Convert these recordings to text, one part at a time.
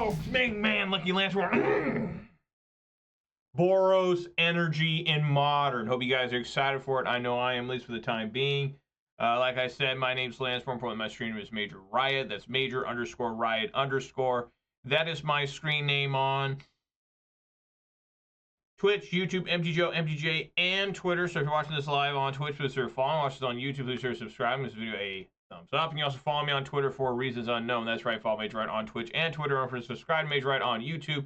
Oh, man, Lucky Lance. Boros Energy in Modern. Hope you guys are excited for it. I know I am, at least for the time being. Like I said, my name's Lance. More importantly, my screen name is Major Riot. That's Major_Riot_. That is my screen name on Twitch, YouTube, MTGO, MTJ, and Twitter. So if you're watching this live on Twitch, please consider following. Watch this on YouTube, please consider subscribing. This video a thumbs up. And you also follow me on Twitter for reasons unknown. That's right, follow Major Riot on Twitch and Twitter. And for subscribe to Major Riot on YouTube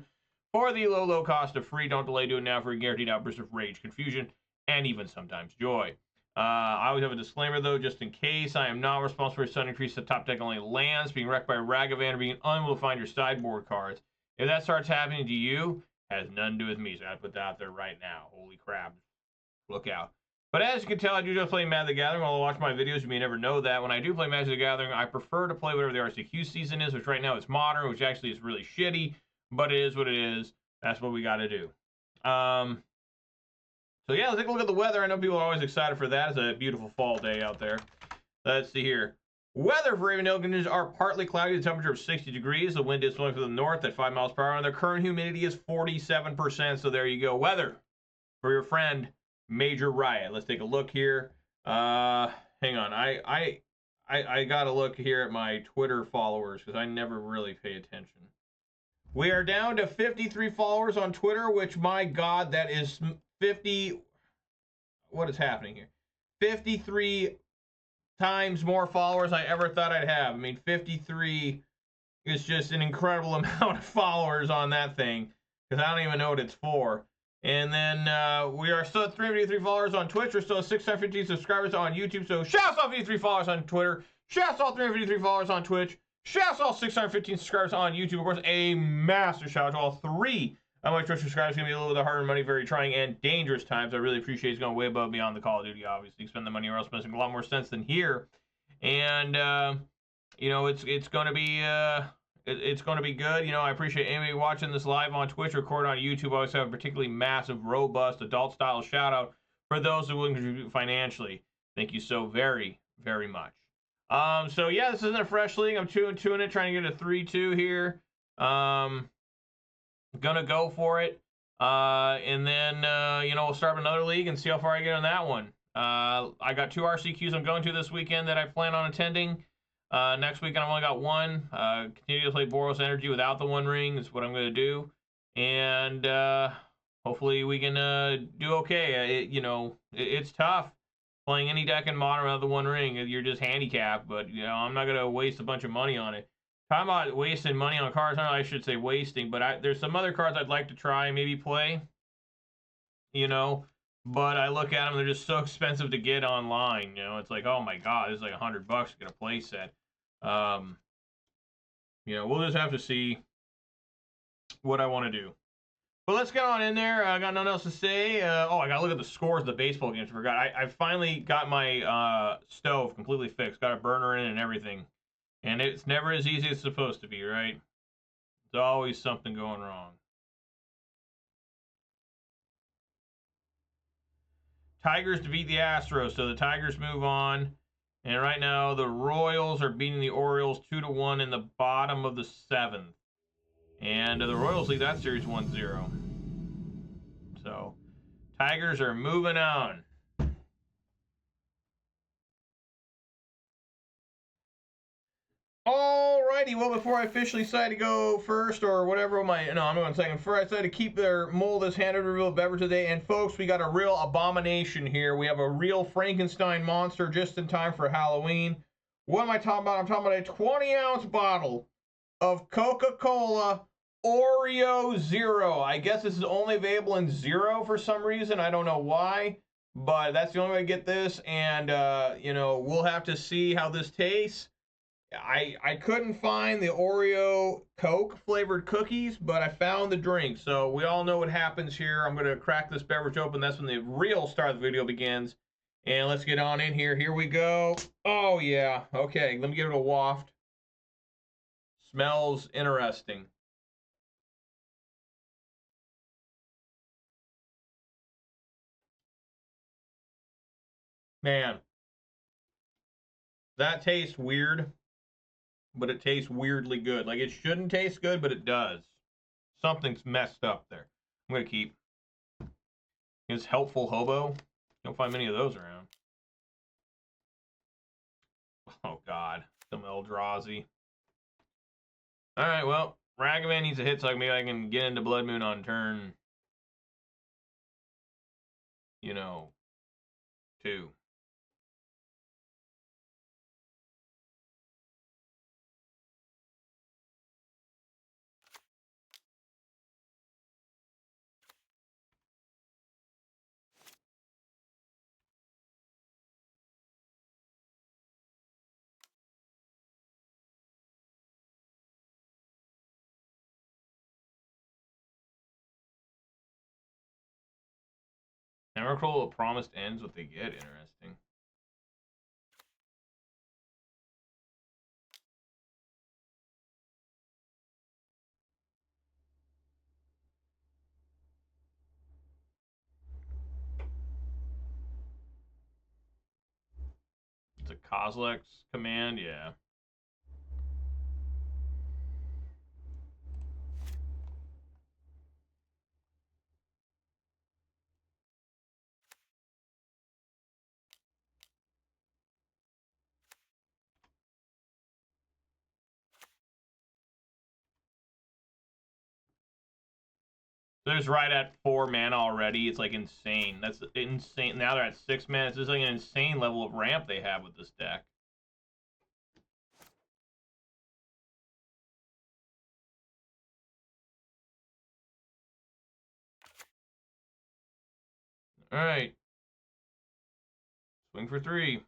for the low cost of free. Don't delay, do it now for a guaranteed outburst of rage, confusion, and even sometimes joy. I always have a disclaimer, though, just in case. I am not responsible for sudden increase to top deck only lands, being wrecked by Ragavan, or being unable to find your sideboard cards. If that starts happening to you, has nothing to do with me, so I gotta put that out there right now. Holy crap. Look out. But as you can tell, I do just play Magic the Gathering. While I watch my videos, you may never know that. When I do play Magic the Gathering, I prefer to play whatever the RCQ season is, which right now is Modern, which actually is really shitty, but it is what it is. That's what we gotta do. So yeah, let's take a look at the weather. I know people are always excited for that. It's a beautiful fall day out there. Let's see here. Weather for Raven Hill conditions are partly cloudy, the temperature of 60 degrees. The wind is blowing from the north at 5 miles per hour, and the current humidity is 47%. So there you go. Weather for your friend Major Riot. Let's take a look here. Hang on. I gotta look here at my Twitter followers because I never really pay attention. We are down to 53 followers on Twitter, which, my God, that is 50. What is happening here? 53 times more followers I ever thought I'd have. I mean, 53 is just an incredible amount of followers on that thing because I don't even know what it's for. And then we are still at 353 followers on Twitch. We're still at 615 subscribers on YouTube. So shouts all 53 followers on Twitter. Shouts all 353 followers on Twitch. Shouts all 615 subscribers on YouTube. Of course, a massive shout out to all 3 of my Twitch subscribers. It's going to be a little bit of hard-earned money, very trying and dangerous times. I really appreciate it's going way above beyond the Call of Duty, obviously. Spend the money or else making a lot more sense than here. And, you know, it's going to be... It's going to be good. You know, I appreciate anybody watching this live on Twitch, record on YouTube. I always have a particularly massive, robust, adult-style shout-out for those who will contribute financially. Thank you so very, very much. So, yeah, this isn't a fresh league. I'm 2-2 it, trying to get a 3-2 here. Gonna go for it. And then, you know, we'll start another league and see how far I get on that one. I got 2 RCQs I'm going to this weekend that I plan on attending. Next weekend I've only got 1. Continue to play Boros Energy without the 1 ring is what I'm going to do. And hopefully we can do okay. You know, it's tough playing any deck in Modern without the 1 ring. You're just handicapped, but, you know, I'm not going to waste a bunch of money on it. Talking about wasting money on cards, I should say wasting, but there's some other cards I'd like to try, maybe play, you know, but I look at them, they're just so expensive to get online, you know, it's like, oh my God, this is like $100 to get a play set. You know, we'll just have to see what I want to do. But let's get on in there. I got nothing else to say. Oh, I got to look at the scores of the baseball games. I forgot. I finally got my stove completely fixed. Got a burner in and everything. And it's never as easy as it's supposed to be, right? There's always something going wrong. Tigers defeat the Astros, so the Tigers move on. And right now, the Royals are beating the Orioles 2-1 in the bottom of the 7th. And the Royals lead that series 1-0. So, Tigers are moving on. Alrighty, well, before I officially decide to go first or whatever, I'm going second. First, I decided to keep their mold as handed reveal beverage today. And folks, we got a real abomination here. We have a real Frankenstein monster just in time for Halloween. What am I talking about? I'm talking about a 20-ounce bottle of Coca-Cola Oreo Zero. I guess this is only available in Zero for some reason. I don't know why, but that's the only way to get this. And, you know, we'll have to see how this tastes. I couldn't find the Oreo Coke flavored cookies, but I found the drink. So we all know what happens here. I'm going to crack this beverage open. That's when the real start of the video begins. And let's get on in here. Here we go. Oh, yeah. Okay, let me give it a waft. Smells interesting. Man, that tastes weird. but it tastes weirdly good. Like, it shouldn't taste good, but it does. Something's messed up there. I'm going to keep. His Helpful Hobo. You don't find many of those around. Oh, God. Some Eldrazi. Alright, well, Ragavan needs a hit so maybe I can get into Blood Moon on turn, you know, 2. Nacatl promised ends what they get. Interesting. It's a Kozilek's command, yeah. There's right at 4 mana already. It's like insane. That's insane. Now they're at 6 mana. It's just like an insane level of ramp they have with this deck. Alright. Swing for 3.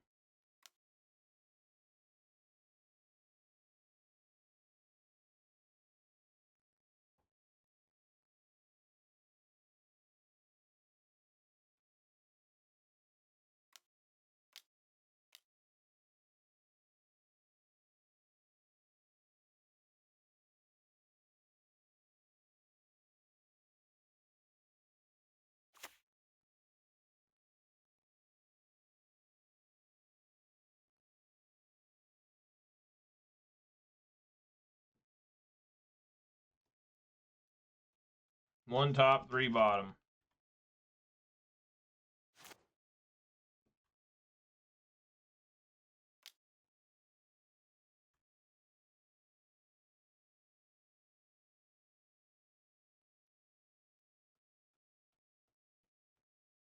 One top, 3 bottom.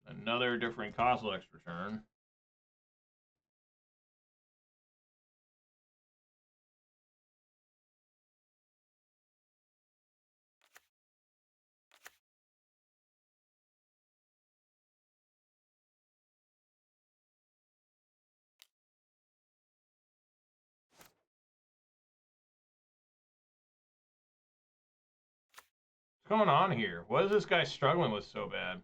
Another different Kozilek's return. What's going on here? What is this guy struggling with so bad?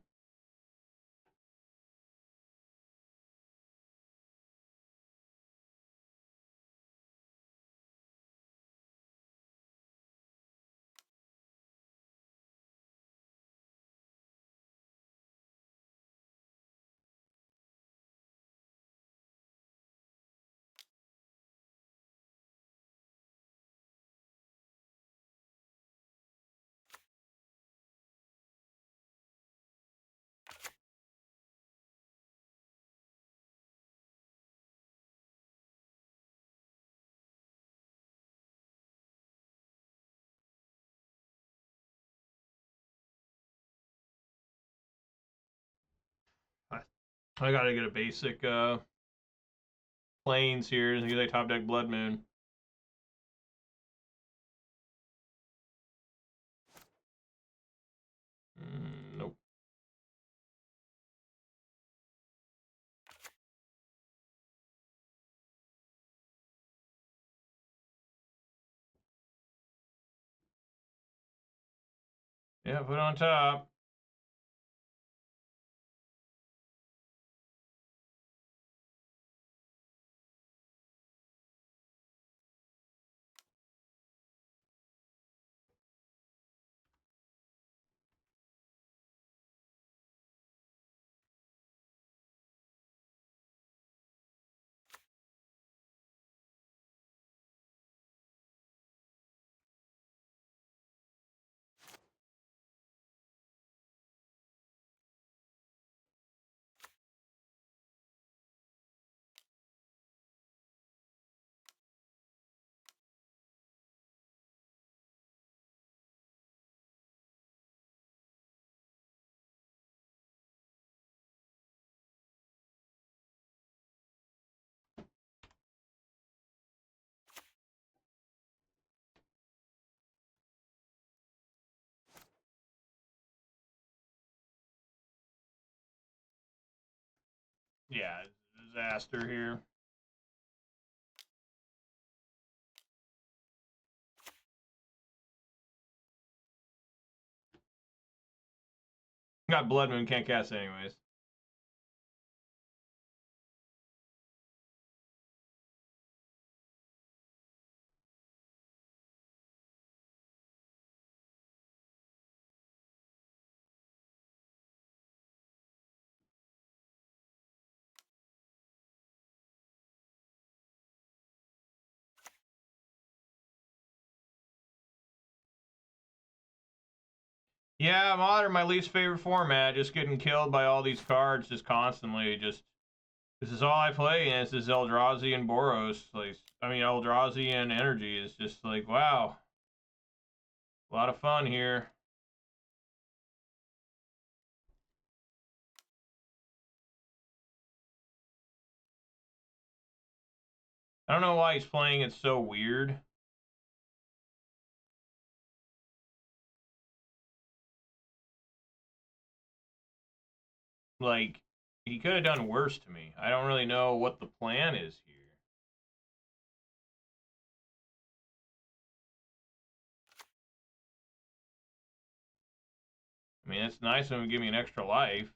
I gotta get a basic planes here and get a top deck Blood Moon. Nope. Yeah, put it on top. Yeah, disaster here. Got Blood Moon, can't cast it anyways. Yeah, Modern, my least favorite format. Just getting killed by all these cards just constantly. Just this is all I play, and this is Eldrazi and Boros. Like, I mean, Eldrazi and Energy is just like, wow, a lot of fun here. I don't know why he's playing it so weird. Like, he could have done worse to me. I don't really know what the plan is here. I mean, it's nice of him to give me an extra life.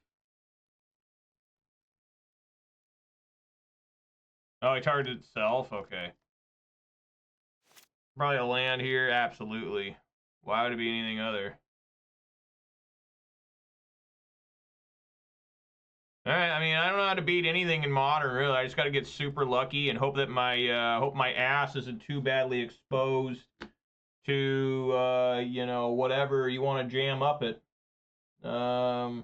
Oh, he targeted itself? Okay. Probably a land here? Absolutely. Why would it be anything other? Alright, I mean, I don't know how to beat anything in Modern, really. I just gotta get super lucky and hope that my ass isn't too badly exposed to, you know, whatever you want to jam up it. I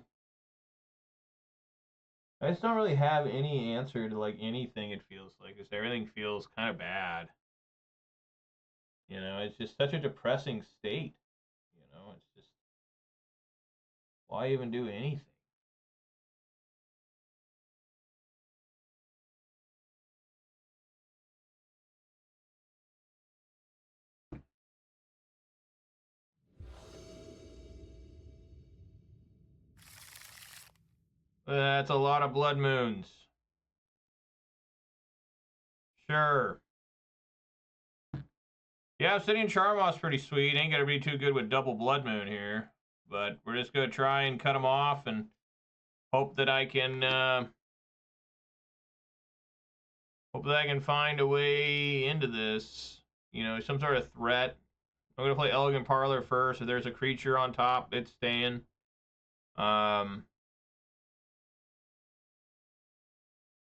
just don't really have any answer to, like, anything, it feels like. Just everything feels kind of bad. You know, it's just such a depressing state. You know, it's just, why even do anything? That's a lot of blood moons. Sure. Yeah, Obsidian Charmaw's pretty sweet. Ain't gonna be too good with double blood moon here. But we're just gonna try and cut them off and hope that I can find a way into this. You know, some sort of threat. I'm gonna play Elegant Parlor first. If there's a creature on top, it's staying.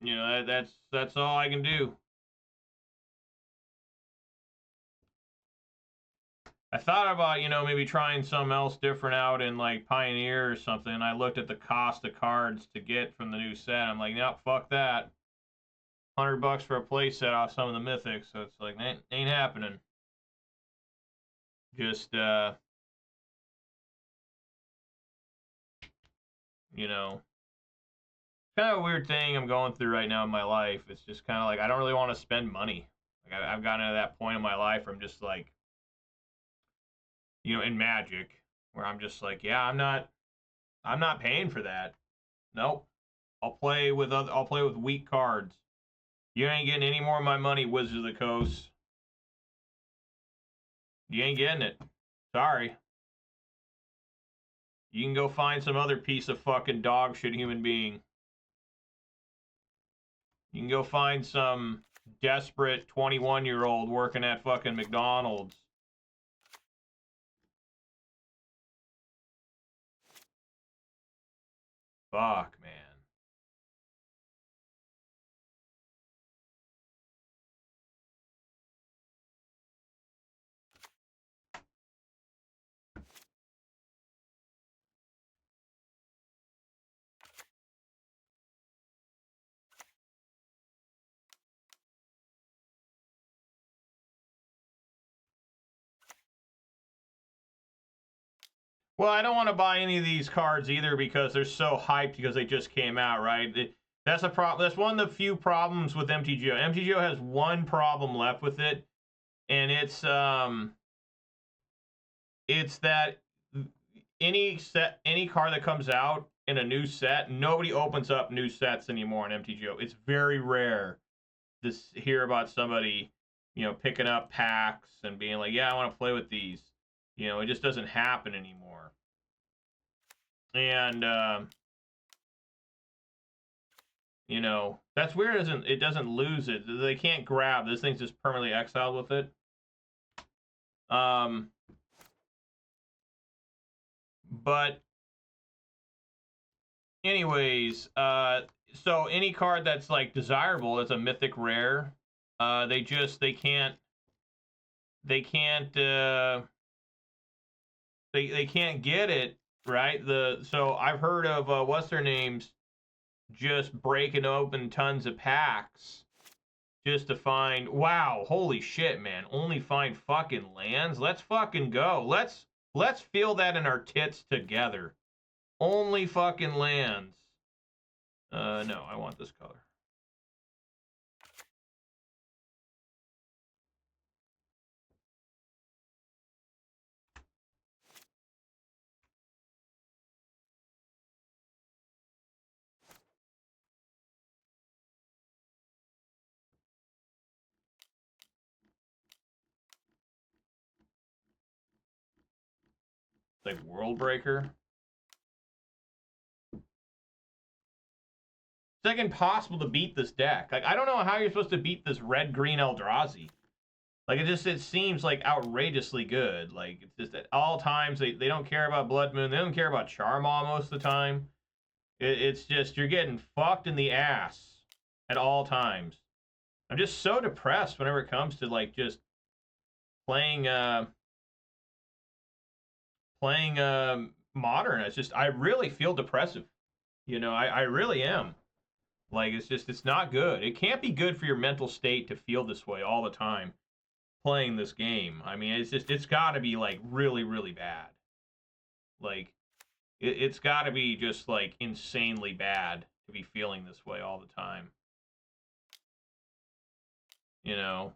You know, that's all I can do. I thought about, you know, maybe trying something else different out in like Pioneer or something. I looked at the cost of cards to get from the new set. I'm like, no, fuck that. $100 for a play set off some of the mythics. So it's like, ain't happening. Just, you know, kind of a weird thing I'm going through right now in my life. It's just kind of like, I don't really want to spend money. Like, I've gotten to that point in my life where I'm just like, you know, in Magic, where I'm just like, yeah, I'm not paying for that. Nope. I'll play with weak cards. You ain't getting any more of my money, Wizards of the Coast. You ain't getting it. Sorry. You can go find some other piece of fucking dog shit human being. You can go find some desperate 21-year-old working at fucking McDonald's. Fuck, man. Well, I don't want to buy any of these cards either because they're so hyped because they just came out, right? That's a problem. That's one of the few problems with MTGO. MTGO has one problem left with it, and it's that any card that comes out in a new set. Nobody opens up new sets anymore in MTGO. It's very rare to hear about somebody, you know, picking up packs and being like, yeah, I want to play with these. You know, it just doesn't happen anymore. And, you know, that's weird. It doesn't lose it. They can't grab. This thing's just permanently exiled with it. But anyways, so any card that's like desirable, that's a mythic rare, they can't get it, right? So I've heard of what's their names just breaking open tons of packs just to find, wow, holy shit, man, only find fucking lands. Let's fucking go. Let's feel that in our tits together. Only fucking lands. No, I want this color. It's like World Breaker. It's like impossible to beat this deck. Like, I don't know how you're supposed to beat this red-green Eldrazi. Like, it seems like outrageously good. Like, it's just at all times, they don't care about Blood Moon. They don't care about Charmaw most of the time. It's just, you're getting fucked in the ass at all times. I'm just so depressed whenever it comes to, like, just playing Modern. It's just, I really feel depressive. You know, I really am. Like, it's not good. It can't be good for your mental state to feel this way all the time playing this game. I mean, it's got to be, like, really, really bad. Like, it's got to be just, like, insanely bad to be feeling this way all the time. You know?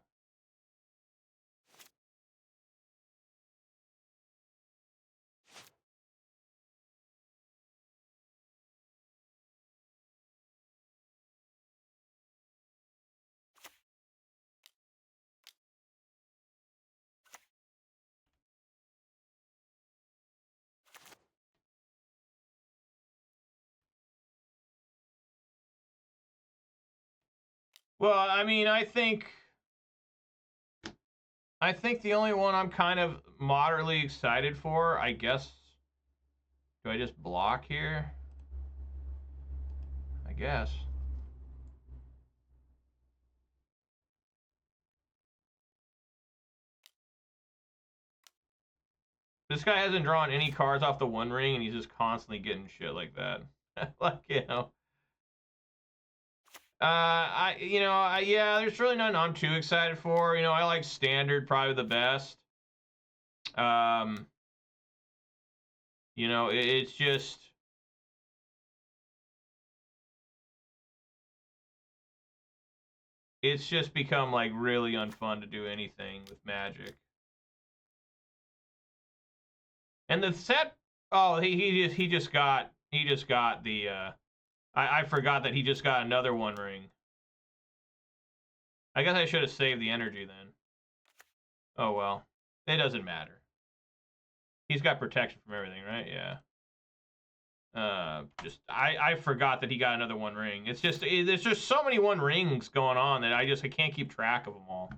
Well, I mean, I think the only one I'm kind of moderately excited for, I guess. Do I just block here? I guess. This guy hasn't drawn any cards off the One Ring, and he's just constantly getting shit like that. Like, you know. Yeah, there's really nothing I'm too excited for. You know, I like Standard probably the best. You know, it's just... It's just become, like, really unfun to do anything with Magic. And the set... Oh, he just got the... I forgot that he just got another One Ring. I guess I should have saved the energy then. Oh, well. It doesn't matter. He's got protection from everything, right? Yeah. I forgot that he got another One Ring. It's just, there's just so many One Rings going on that I can't keep track of them all.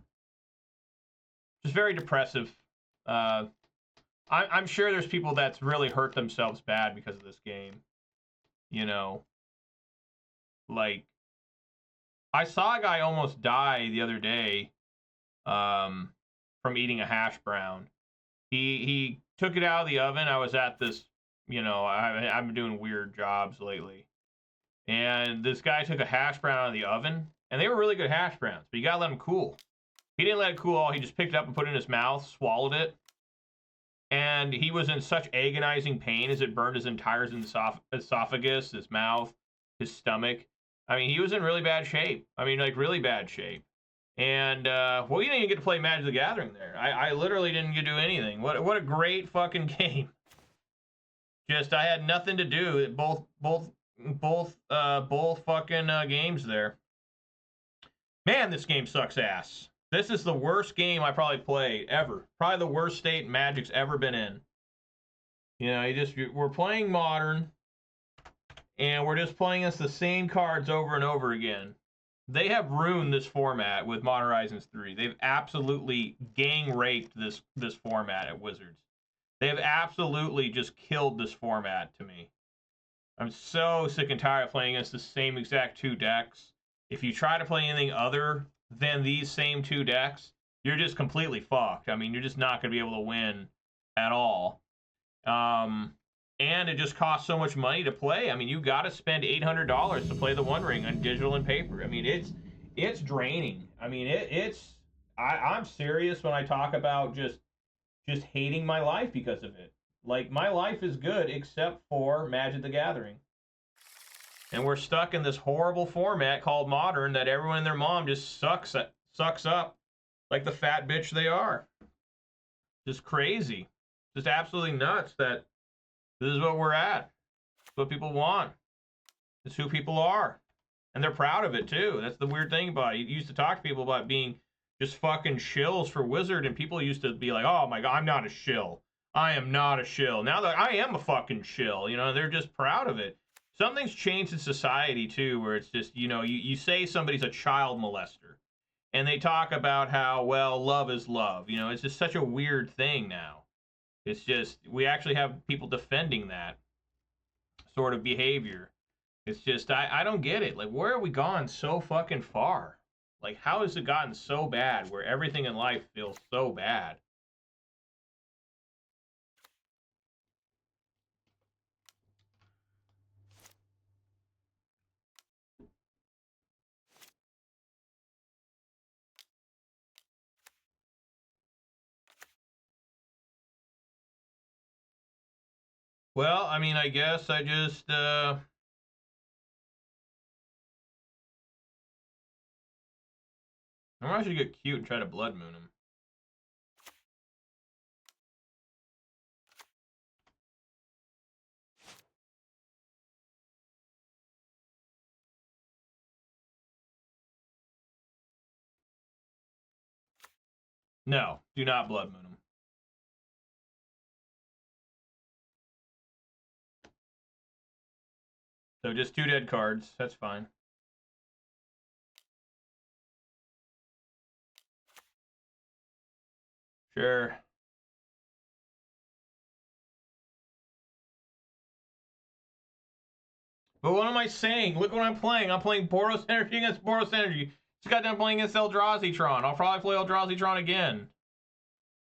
Just very depressive. I'm sure there's people that's really hurt themselves bad because of this game. You know. Like, I saw a guy almost die the other day from eating a hash brown. He took it out of the oven. I was at this, you know, I've been doing weird jobs lately. And this guy took a hash brown out of the oven. And they were really good hash browns, but you gotta let them cool. He didn't let it cool all. He just picked it up and put it in his mouth, swallowed it. And he was in such agonizing pain as it burned his entire esophagus, his mouth, his stomach. I mean, he was in really bad shape. I mean, like, really bad shape. And, well, you didn't even get to play Magic the Gathering there. I literally didn't get to do anything. What a great fucking game. Just I had nothing to do. Both fucking games there. Man, this game sucks ass. This is the worst game I probably played ever. Probably the worst state Magic's ever been in. You know, we're playing Modern, and we're just playing us the same cards over and over again. They have ruined this format with Modern Horizons 3. They've absolutely gang raped this format at Wizards. They have absolutely just killed this format to me. I'm so sick and tired of playing against the same exact two decks. If you try to play anything other than these same two decks, you're just completely fucked. I mean, you're just not going to be able to win at all. And it just costs so much money to play. I mean, you got to spend $800 to play the One Ring on digital and paper. I mean, it's draining. I mean, I'm serious when I talk about just hating my life because of it. Like, my life is good except for Magic the Gathering. And we're stuck in this horrible format called Modern that everyone and their mom just sucks up like the fat bitch they are. Just crazy. Just absolutely nuts that this is what we're at. It's what people want. It's who people are. And they're proud of it, too. That's the weird thing about it. You used to talk to people about being just fucking shills for Wizard, and people used to be like, oh my god, I'm not a shill. I am not a shill. Now that I am a fucking shill, you know, they're just proud of it. Something's changed in society, too, where it's just, you know, you say somebody's a child molester, and they talk about how, well, love is love. You know, it's just such a weird thing now. It's just, we actually have people defending that sort of behavior. It's just, I don't get it. Like, where have we gone so fucking far? Like, how has it gotten so bad where everything in life feels so bad? Well, I mean, I guess I just, I should get cute and try to Blood Moon him. No, do not Blood Moon him. So just 2 dead cards. That's fine. Sure. But what am I saying? Look what I'm playing. I'm playing Boros Energy against Boros Energy. Just got done playing against Eldrazi Tron. I'll probably play Eldrazi Tron again.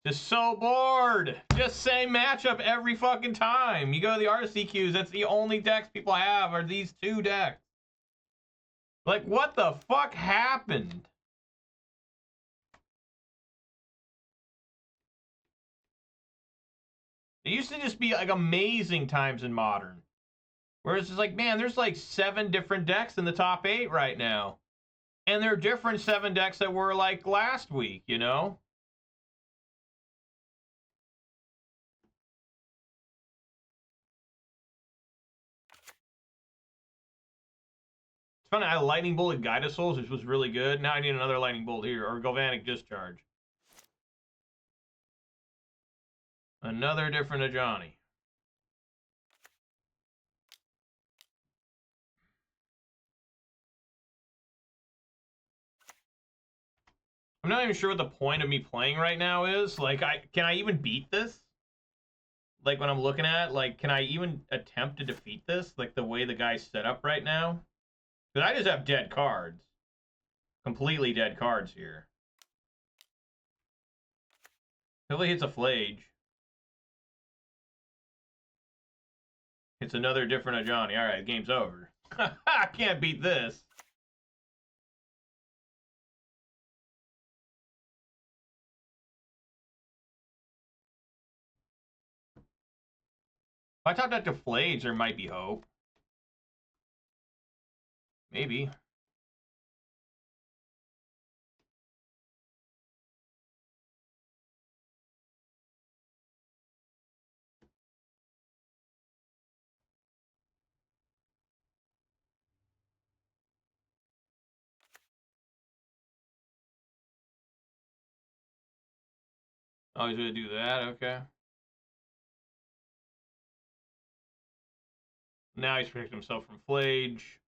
Just so bored. Just same matchup every fucking time. You go to the RCQs, that's the only decks people have are these 2 decks. Like, what the fuck happened? It used to just be like amazing times in Modern. Whereas it's like, man, there's like 7 different decks in the top 8 right now. And they're different 7 decks that were like last week, you know? It's funny, I lightning bolted Guided Souls, which was really good. Now I need another lightning bolt here, or Galvanic Discharge. Another different Ajani. I'm not even sure what the point of me playing right now is. Like, can I even beat this? Like, when I'm looking at it, like, can I even attempt to defeat this? Like, the way the guy's set up right now? Because I just have dead cards. Completely dead cards here. Hopefully hits a Phlage. It's another different Ajani. Alright, game's over. I can't beat this. If I top that to Phlage, there might be hope. Maybe. Oh, he's gonna do that. Okay. Now he's protecting himself from Phlage.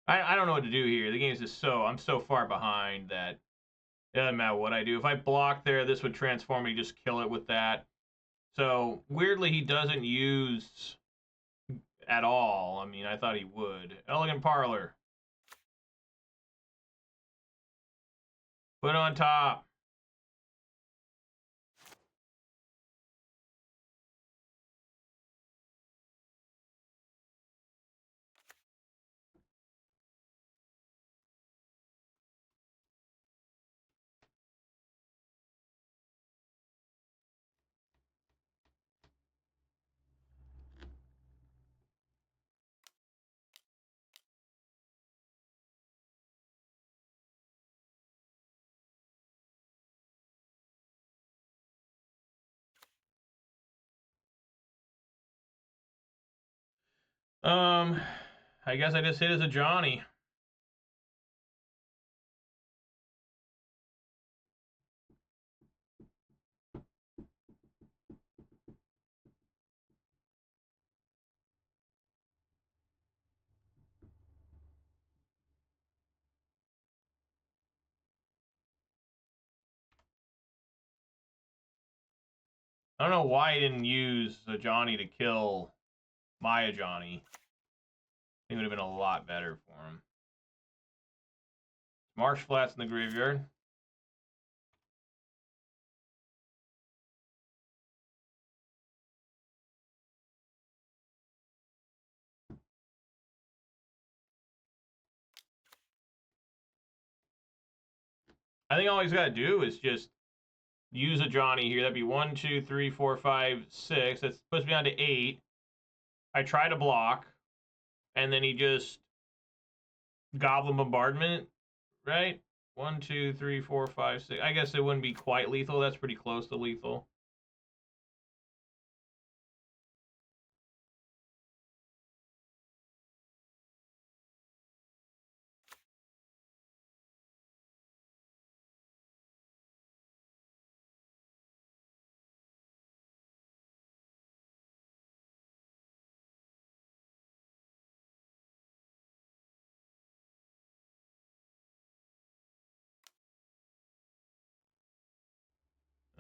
I don't know what to do here. The game's just I'm so far behind that it doesn't matter what I do. If I block there, this would transform me, just kill it with that. So weirdly, he doesn't use at all. I mean, I thought he would. Elegant Parlor. Put on top. I guess I just hit as Ajani. I don't know why he didn't use Ajani to kill my Ajani. It would have been a lot better for him. Marsh Flats in the graveyard. I think all he's got to do is just use Ajani here. That'd be 1, 2, 3, 4, 5, 6. That's puts me on to 8. I try to block, and then he just Goblin Bombardment, right? 1, 2, 3, 4, 5, 6. I guess it wouldn't be quite lethal. That's pretty close to lethal.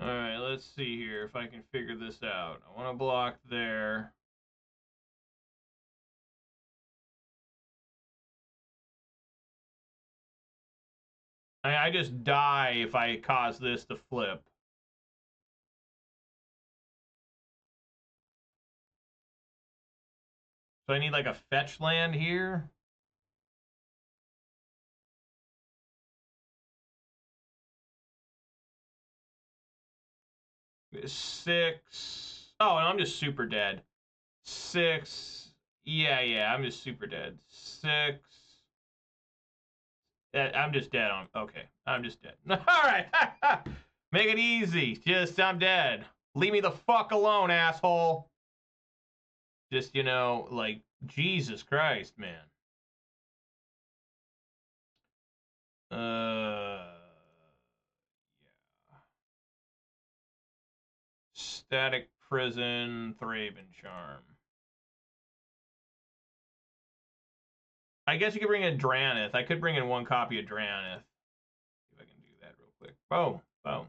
All right, let's see here if I can figure this out. I want to block there. I just die if I cause this to flip. So I need like a fetch land here. Six. Oh, no, I'm just super dead. 6. Yeah, I'm just super dead. 6. I'm just dead on. Okay, I'm just dead. All right. Make it easy. Just, I'm dead. Leave me the fuck alone, asshole. Just, like, Jesus Christ, man. Yeah. Static Prison, Thraben Charm. I guess you could bring in Drannith. I could bring in 1 copy of Drannith. See if I can do that real quick. Boom, boom.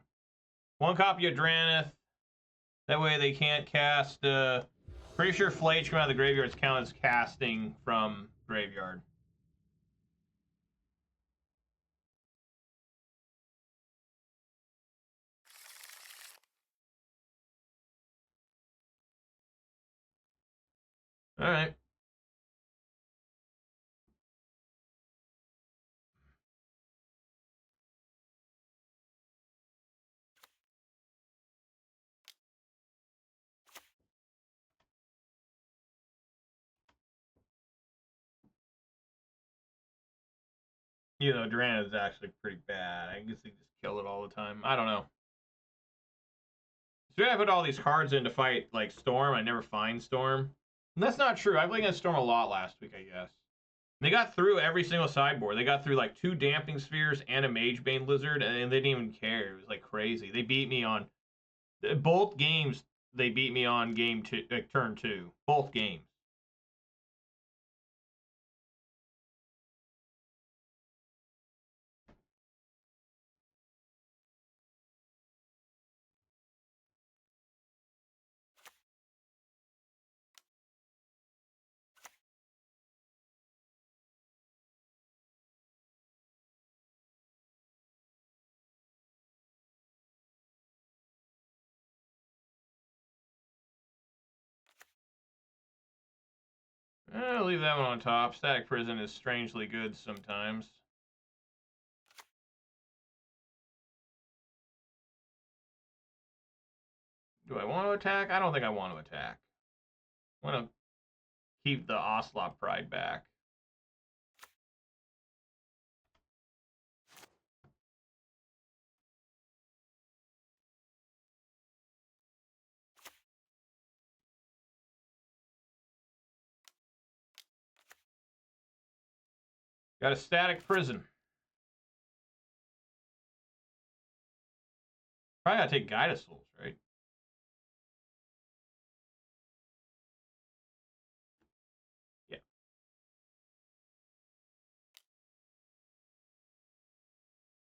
1 copy of Drannith. That way they can't cast. Pretty sure Phlage coming out of the graveyard is counted as casting from graveyard. All right. Drannith is actually pretty bad. I guess they just kill it all the time. I don't know. So I put all these cards in to fight, like, Storm. I never find Storm. And that's not true. I played against Storm a lot last week, I guess. They got through every single sideboard. They got through, like, 2 Dampening Spheres and a Magebane Lizard, and they didn't even care. It was, like, crazy. They beat me on... Both games, they beat me on turn 2. Both games. I'll leave that one on top. Static Prison is strangely good sometimes. Do I want to attack? I don't think I want to attack. I want to keep the Ocelot Pride back. Got a Static Prison. Probably gotta take Guide of Souls, right? Yeah.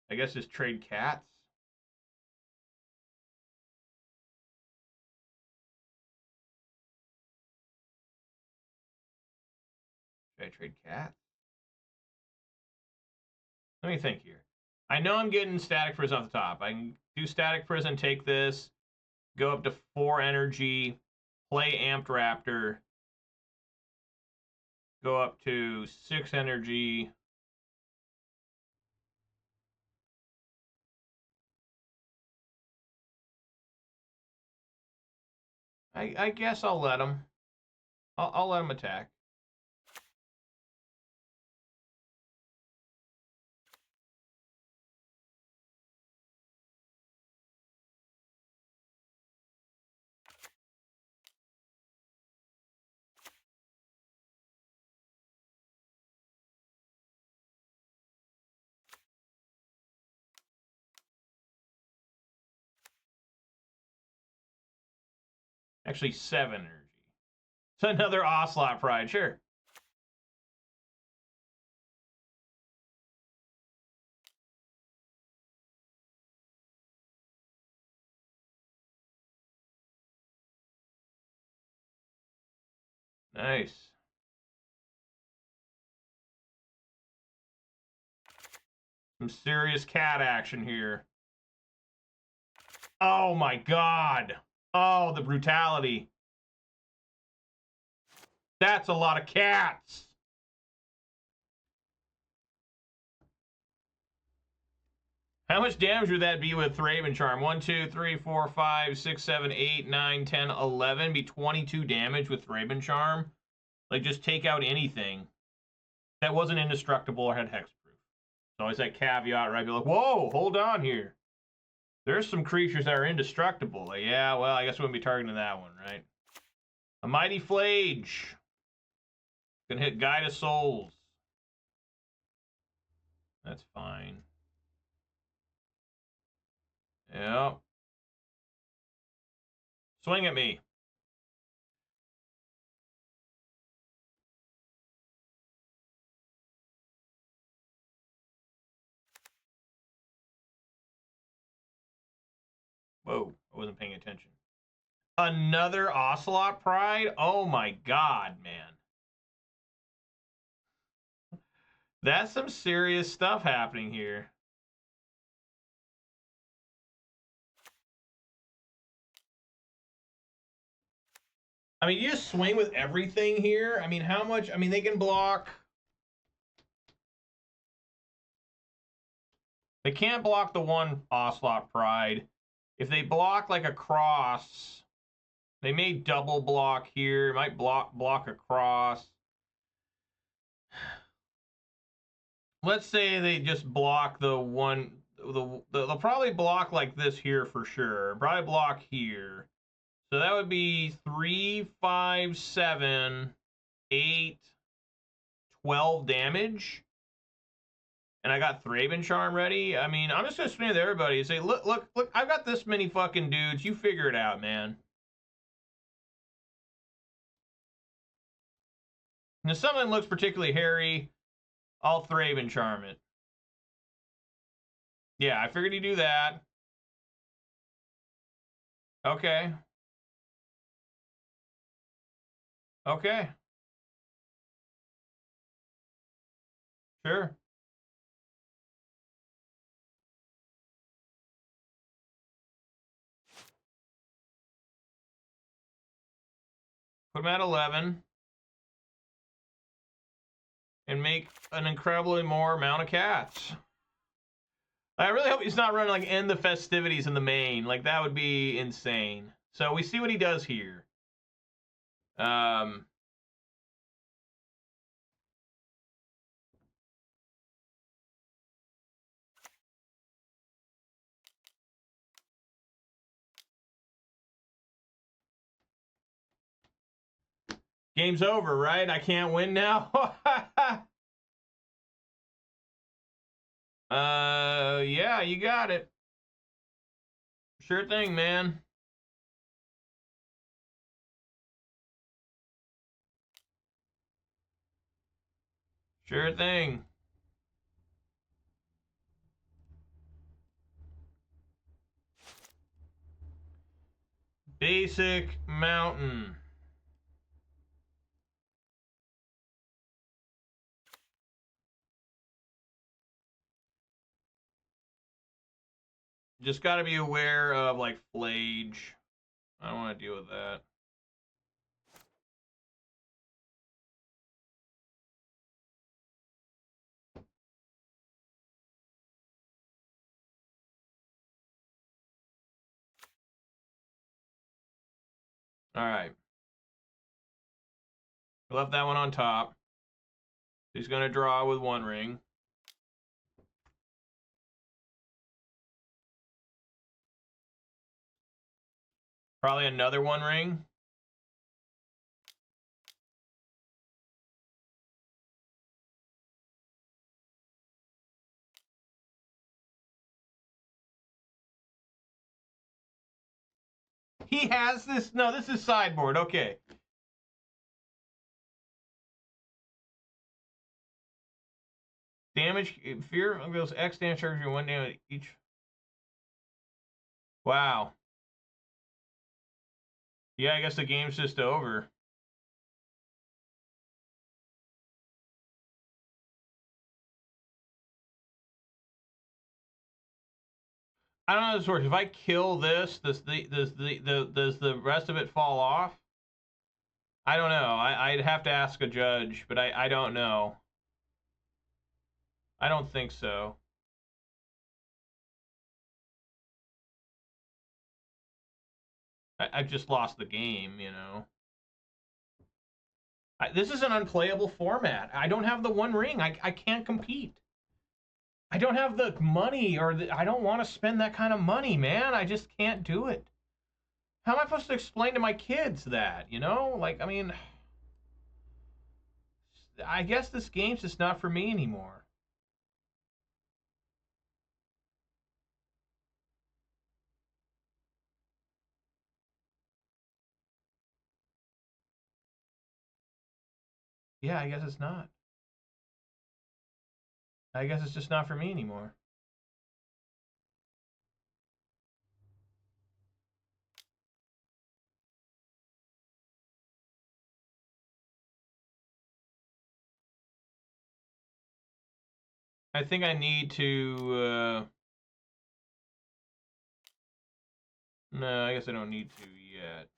I guess just trade cats. Should I trade cats? Let me think here. I know I'm getting Static Prison off the top. I can do Static Prison, take this, go up to 4 energy, play Amped Raptor, go up to 6 energy. I guess I'll let him. I'll let him attack. Actually, 7 energy. It's another Ocelot Pride, sure. Nice. Some serious cat action here. Oh my god. Oh, the brutality. That's a lot of cats. How much damage would that be with Thraben Charm? 1, 2, 3, 4, 5, 6, 7, 8, 9, 10, 11. Be 22 damage with Thraben Charm. Like, just take out anything that wasn't indestructible or had hexproof. It's always that caveat, right? Be like, whoa, hold on here. There's some creatures that are indestructible. Like, yeah, well, I guess we wouldn't be targeting that one, right? A Mighty Phlage. Can hit Guide of Souls. That's fine. Yep. Swing at me. Whoa, I wasn't paying attention. Another Ocelot Pride? Oh my god, man. That's some serious stuff happening here. I mean, you just swing with everything here. I mean, how much? I mean, they can block. They can't block the one Ocelot Pride. If they block like a cross, they may double block here. Might block across. Let's say they just block the one they'll probably block like this here for sure. Probably block here. So that would be 3, 5, 7, 8, 12 damage. And I got Thraben Charm ready. I mean, I'm just gonna spin with everybody and say, look, I've got this many fucking dudes. You figure it out, man. And if something looks particularly hairy, I'll Thraben Charm it. Yeah, I figured he'd do that. Okay. Okay. Sure. Put him at 11. And make an incredibly more amount of cats. I really hope he's not running like End the Festivities in the main. Like that would be insane. So we see what he does here. Game's over, right? I can't win now. Yeah, you got it. Sure thing, man. Sure thing. Basic mountain. Just got to be aware of like Phlage. I don't want to deal with that. All right. Left that one on top. He's going to draw with one ring. Probably another one ring. He has this? No, this is sideboard. Okay. Damage, fear goes X damage charge you 1 damage each. Wow. Yeah, I guess the game's just over. I don't know how this works. If I kill this, does the rest of it fall off? I don't know. I'd have to ask a judge, but I don't know. I don't think so. I've just lost the game, you know. This is an unplayable format. I don't have the one ring. I can't compete. I don't have the money, or I don't want to spend that kind of money, man. I just can't do it. How am I supposed to explain to my kids that, you know? Like, I mean, I guess this game's just not for me anymore. Yeah, I guess it's not. I guess it's just not for me anymore. I think I need to, no, I guess I don't need to yet.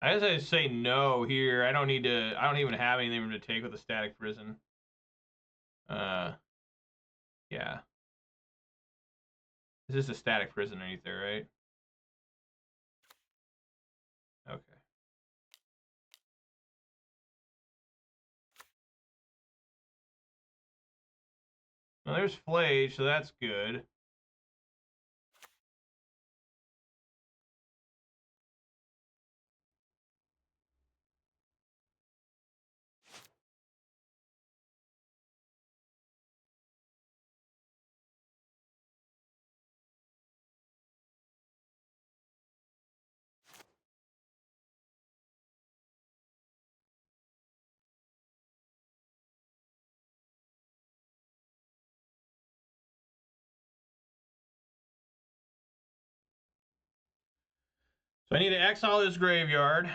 I guess I say no here. I don't even have anything to take with a static prison. Yeah. This is a static prison underneath there, right? Okay. Well, there's Phlage, so that's good. So I need to exile this graveyard.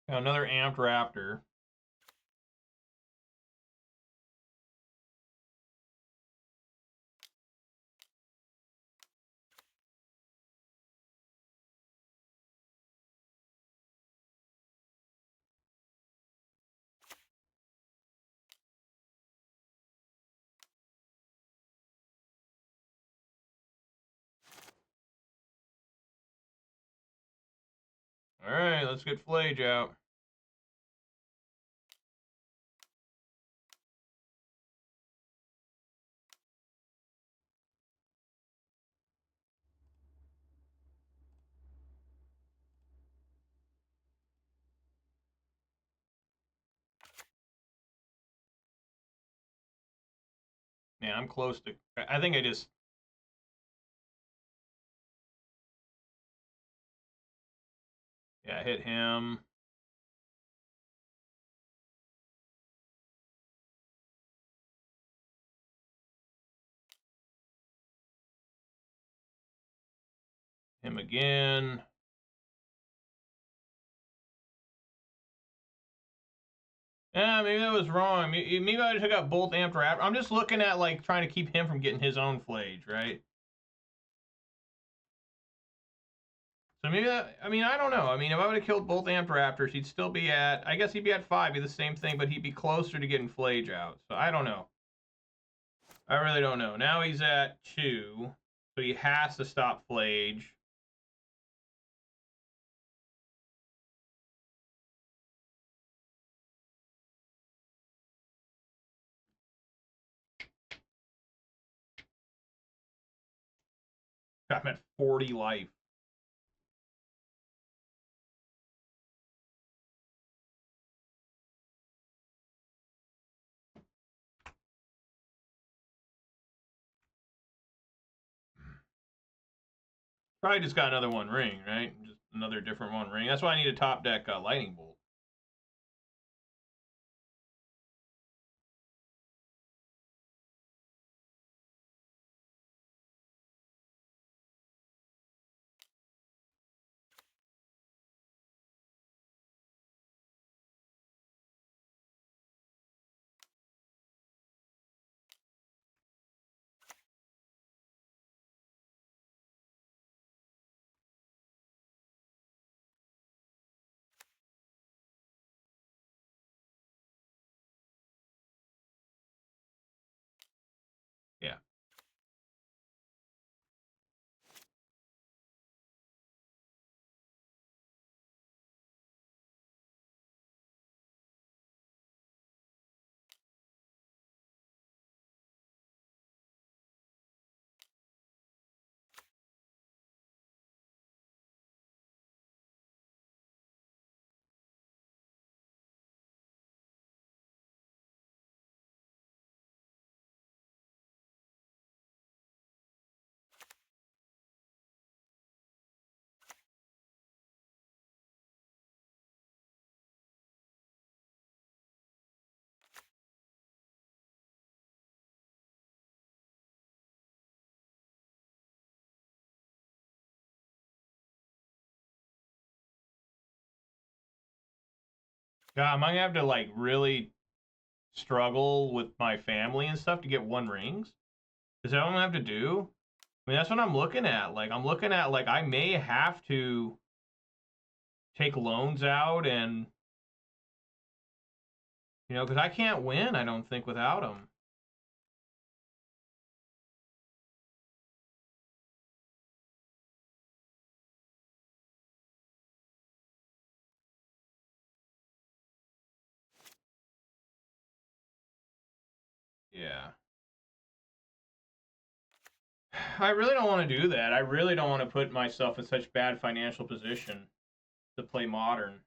Got another Amped Raptor. All right, let's get Phlage out. Yeah, I'm close to... I think I just... Yeah, hit him. Him again. Yeah, maybe that was wrong. Maybe I took out both Amped Raptor. I'm just looking at, like, trying to keep him from getting his own Phlage, right? So maybe that... I mean, I don't know. I mean, if I would have killed both Amped Raptors, he'd still be at... I guess he'd be at 5, be the same thing, but he'd be closer to getting Phlage out. So I don't know. I really don't know. Now he's at 2, so he has to stop Phlage. I'm at 40 life. Probably just got another One Ring, right? Just another different One Ring. That's why I need a top deck Lightning Bolt. Yeah. God, am I gonna have to like really struggle with my family and stuff to get 1 rings? Is that what I'm gonna have to do? I mean, that's what I'm looking at. Like, I'm looking at like I may have to take loans out and because I can't win. I don't think without them. Yeah. I really don't want to do that. I really don't want to put myself in such bad financial position to play Modern.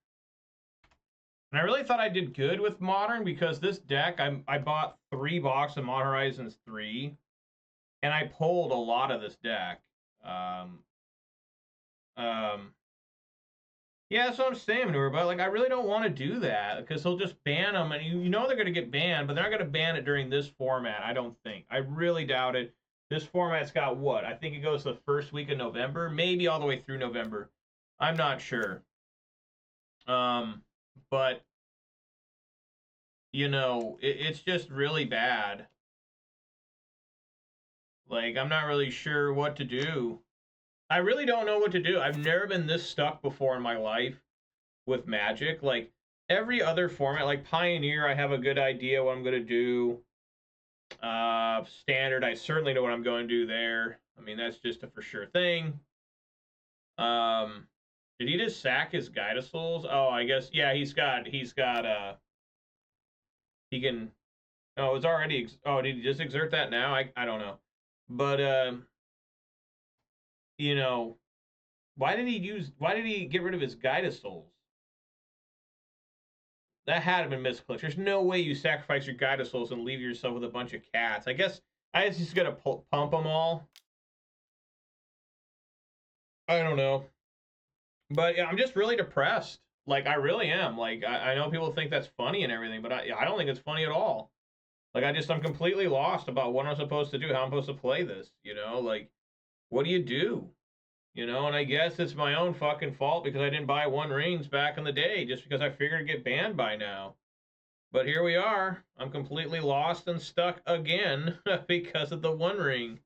And I really thought I did good with Modern because this deck, I bought 3 boxes of Modern Horizons 3, and I pulled a lot of this deck. Yeah, that's what I'm saying, Manure, but like I really don't want to do that because they'll just ban them, and you know they're going to get banned, but they're not going to ban it during this format. I don't think. I really doubt it. This format's got what? I think it goes the first week of November, maybe all the way through November. I'm not sure. But it's just really bad. Like I'm not really sure what to do. I really don't know what to do. I've never been this stuck before in my life with Magic. Like every other format, like Pioneer, I have a good idea what I'm going to do. Standard, I certainly know what I'm going to do there. I mean, that's just a for sure thing. Did he just sack his Guidasouls? Oh, I guess, yeah, he can, oh, it's already, oh, did he just exert that now? I don't know. But, why did he get rid of his Guidasouls? That had been misclicked. There's no way you sacrifice your Guidasouls and leave yourself with a bunch of cats. I guess he's gonna pump them all. I don't know. But yeah, I'm just really depressed. Like, I really am. Like, I know people think that's funny and everything, but I don't think it's funny at all. Like, I'm completely lost about what I'm supposed to do, how I'm supposed to play this, Like, what do you do? And I guess it's my own fucking fault because I didn't buy 1 rings back in the day just because I figured I'd get banned by now. But here we are. I'm completely lost and stuck again because of the 1 ring.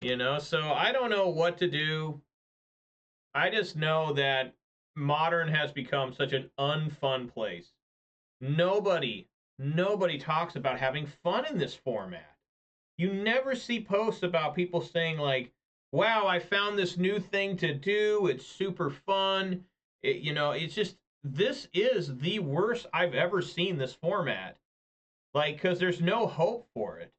So I don't know what to do. I just know that Modern has become such an unfun place. Nobody talks about having fun in this format. You never see posts about people saying like, wow, I found this new thing to do. It's super fun. It's just, this is the worst I've ever seen this format. Like, because there's no hope for it.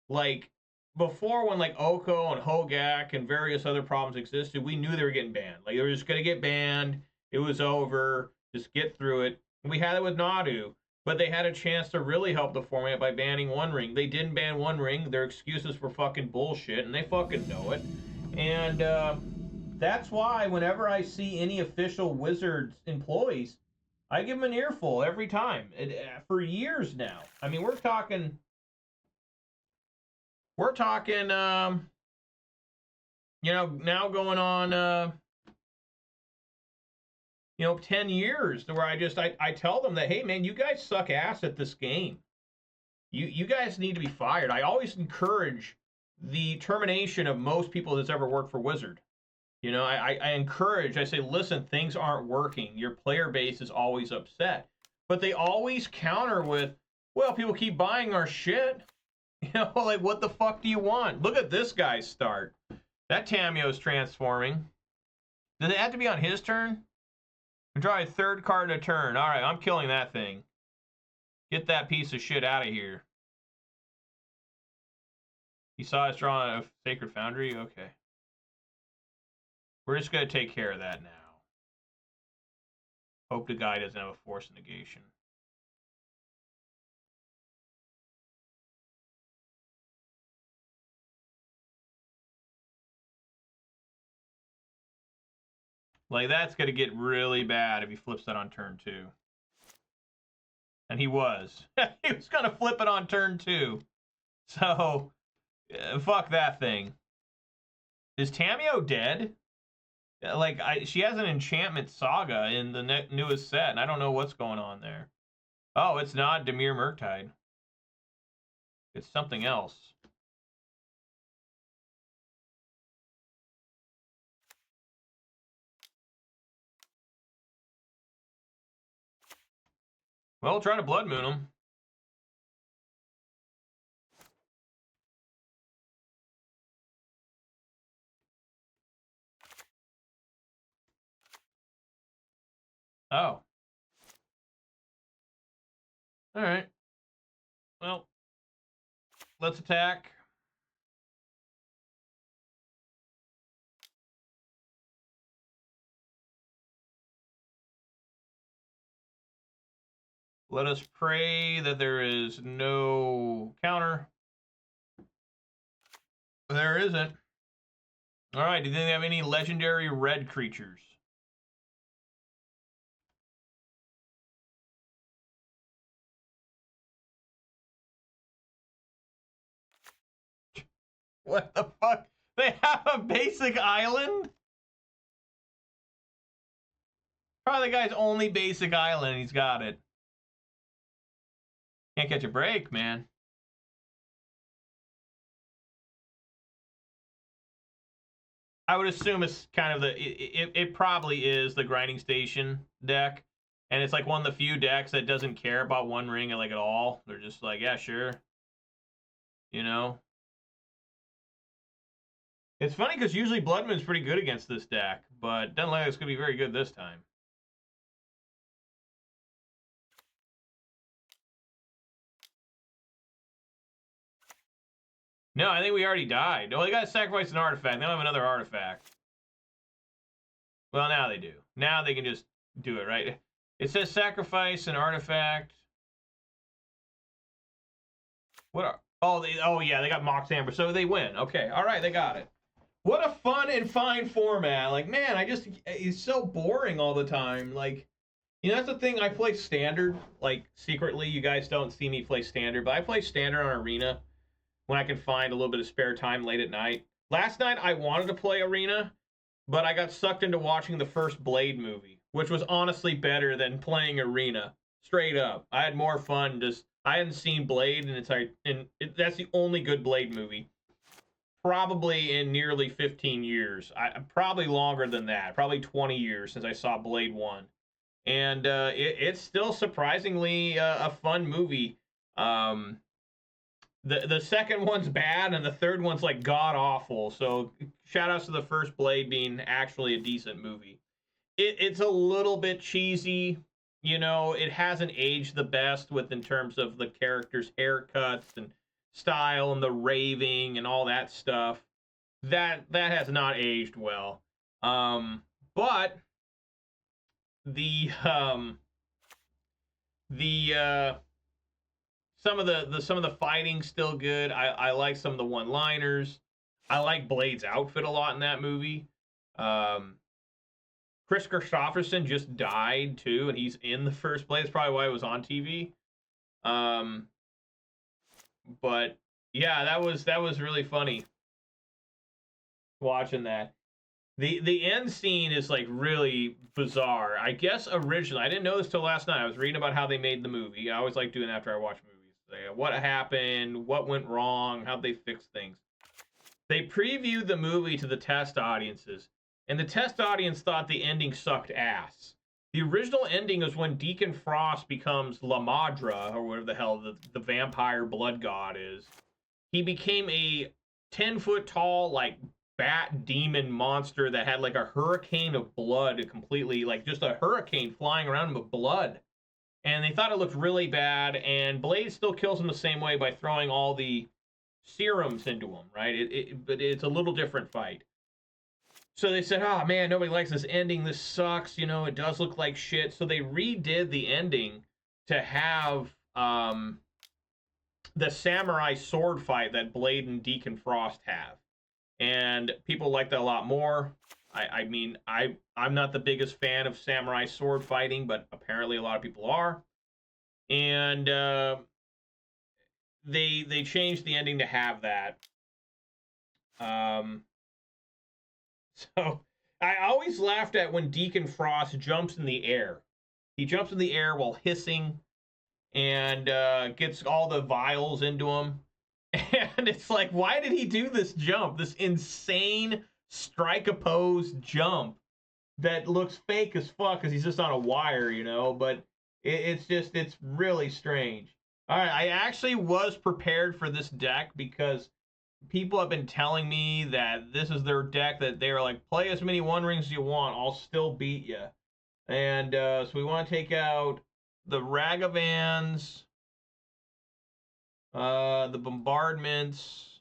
Like, before when like Oko and Hogak and various other problems existed, we knew they were getting banned. Like, they were just going to get banned. It was over. Just get through it. We had it with Nadu. But they had a chance to really help the format by banning 1 ring. They didn't ban 1 ring. Their excuses were fucking bullshit, and they fucking know it. And that's why whenever I see any official Wizards employees, I give them an earful every time. For years now. I mean, we're talking, now going on, 10 years to where I tell them that, hey, man, you guys suck ass at this game. You guys need to be fired. I always encourage the termination of most people that's ever worked for Wizard. I encourage, I say, listen, things aren't working. Your player base is always upset. But they always counter with, well, people keep buying our shit. You know, like, what the fuck do you want? Look at this guy's start. That Tamiyo's transforming. Does it have to be on his turn? Draw a third card in a turn. All right, I'm killing that thing. Get that piece of shit out of here. You saw us drawing a Sacred Foundry? Okay. We're just going to take care of that now. Hope the guy doesn't have a force negation. Like, that's going to get really bad if he flips that on turn 2. And he was. He was going to flip it on turn 2. So, fuck that thing. Is Tamiyo dead? Like, she has an enchantment saga in the newest set, and I don't know what's going on there. Oh, it's not Dimir Murktide. It's something else. Well, we'll try to Blood Moon him. Oh. Alright. Well, let's attack. Let us pray that there is no counter. There isn't. Alright, do they have any legendary red creatures? What the fuck? They have a basic island? Probably the guy's only basic island. He's got it. Can't catch a break, man. I would assume it's kind of it probably is the Grinding Station deck. And it's like one of the few decks that doesn't care about One Ring like at all. They're just like, yeah, sure. You know? It's funny because usually Blood Moon's pretty good against this deck, but doesn't look like it's going to be very good this time. No, I think we already died. Oh, they got to sacrifice an artifact. They don't have another artifact. Well, now they do. Now they can just do it, right? It says sacrifice an artifact. What are... Oh, yeah, they got Mox Amber. So they win. Okay, all right, they got it. What a fun and fine format. Like, man, it's so boring all the time. Like, you know, that's the thing. I play Standard, like, secretly. You guys don't see me play Standard, but I play Standard on Arena when I can find a little bit of spare time late at night. Last night, I wanted to play Arena, but I got sucked into watching the first Blade movie, which was honestly better than playing Arena. Straight up. I had more fun just... I hadn't seen Blade, and that's the only good Blade movie. Probably in nearly 15 years. Probably longer than that. Probably 20 years since I saw Blade 1. And it's still surprisingly a fun movie. The second one's bad, and the third one's like god-awful. So shout-outs to the first Blade being actually a decent movie. It's a little bit cheesy. You know, it hasn't aged the best in terms of the characters' haircuts and style and the raving and all that stuff. That has not aged well. But the some of the fighting's still good. I like some of the one-liners. I like Blade's outfit a lot in that movie. Chris Christopherson just died too, and he's in the first Blade. That's probably why it was on TV. But yeah, that was really funny watching that. The end scene is like really bizarre. I guess originally, I didn't know this till last night. I was reading about how they made the movie. I always like doing that after I watch movies. What happened? What went wrong? How'd they fix things? They previewed the movie to the test audiences, and the test audience thought the ending sucked ass. The original ending is when Deacon Frost becomes La Madra, or whatever the hell the vampire blood god is. he became a 10-foot tall, like, bat demon monster that had like a hurricane of blood, completely, like just a hurricane flying around him of blood. And they thought it looked really bad, and Blade still kills him the same way by throwing all the serums into him, right? But it's a little different fight. So they said, oh man, nobody likes this ending. This sucks. You know, it does look like shit. So they redid the ending to have the samurai sword fight that Blade and Deacon Frost have. And people like that a lot more. I mean, I'm not the biggest fan of samurai sword fighting, but apparently a lot of people are. And they changed the ending to have that. So I always laughed at when Deacon Frost jumps in the air. He jumps in the air while hissing and gets all the vials into him. And it's like, why did he do this jump? This insane strike a pose jump that looks fake as fuck because he's just on a wire, you know? But it's really strange. All right, I actually was prepared for this deck because people have been telling me that this is their deck, that they are like, play as many One Rings as you want, I'll still beat you. And so we want to take out the Ragavans, the Bombardments,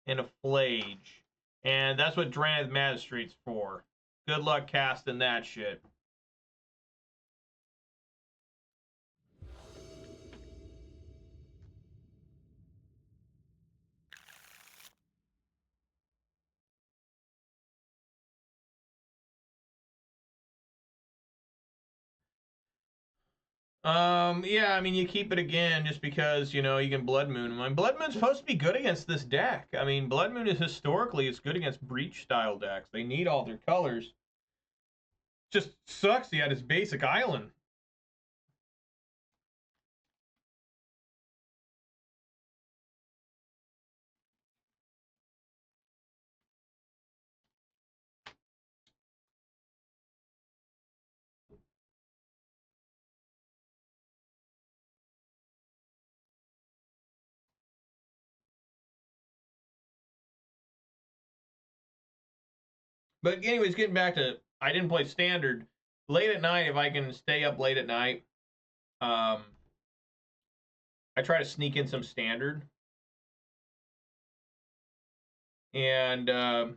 and a Phlage. And that's what Drannith Magistrate's for. Good luck casting that shit. Yeah, I mean, you keep it again just because, you know, you can Blood Moon. I mean, Blood Moon's supposed to be good against this deck. I mean, Blood Moon is historically, it's good against Breach-style decks. They need all their colors. Just sucks he had his basic island. But anyways, getting back to, I didn't play Standard. Late at night, if I can stay up late at night, I try to sneak in some Standard. And I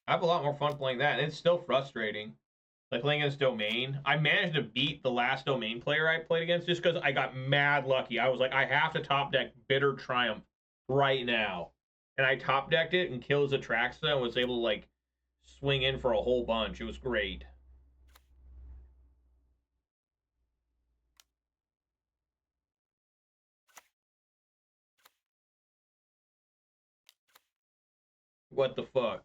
have a lot more fun playing that. And it's still frustrating. Like playing against Domain. I managed to beat the last Domain player I played against just because I got mad lucky. I was like, I have to top deck Bitter Triumph right now. And I top decked it and killed Atraxa and was able to like swing in for a whole bunch. It was great. What the fuck?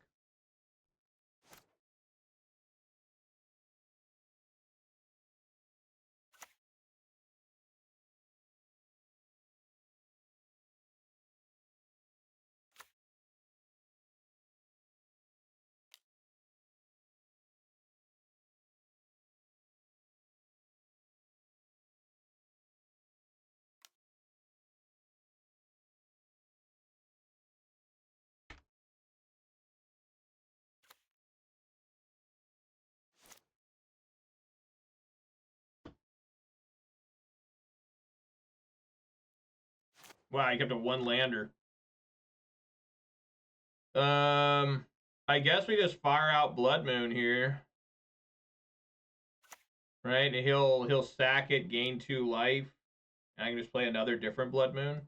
Wow, I kept a one lander. I guess we just fire out Blood Moon here. Right? And he'll sack it, gain 2 life. And I can just play another different Blood Moon.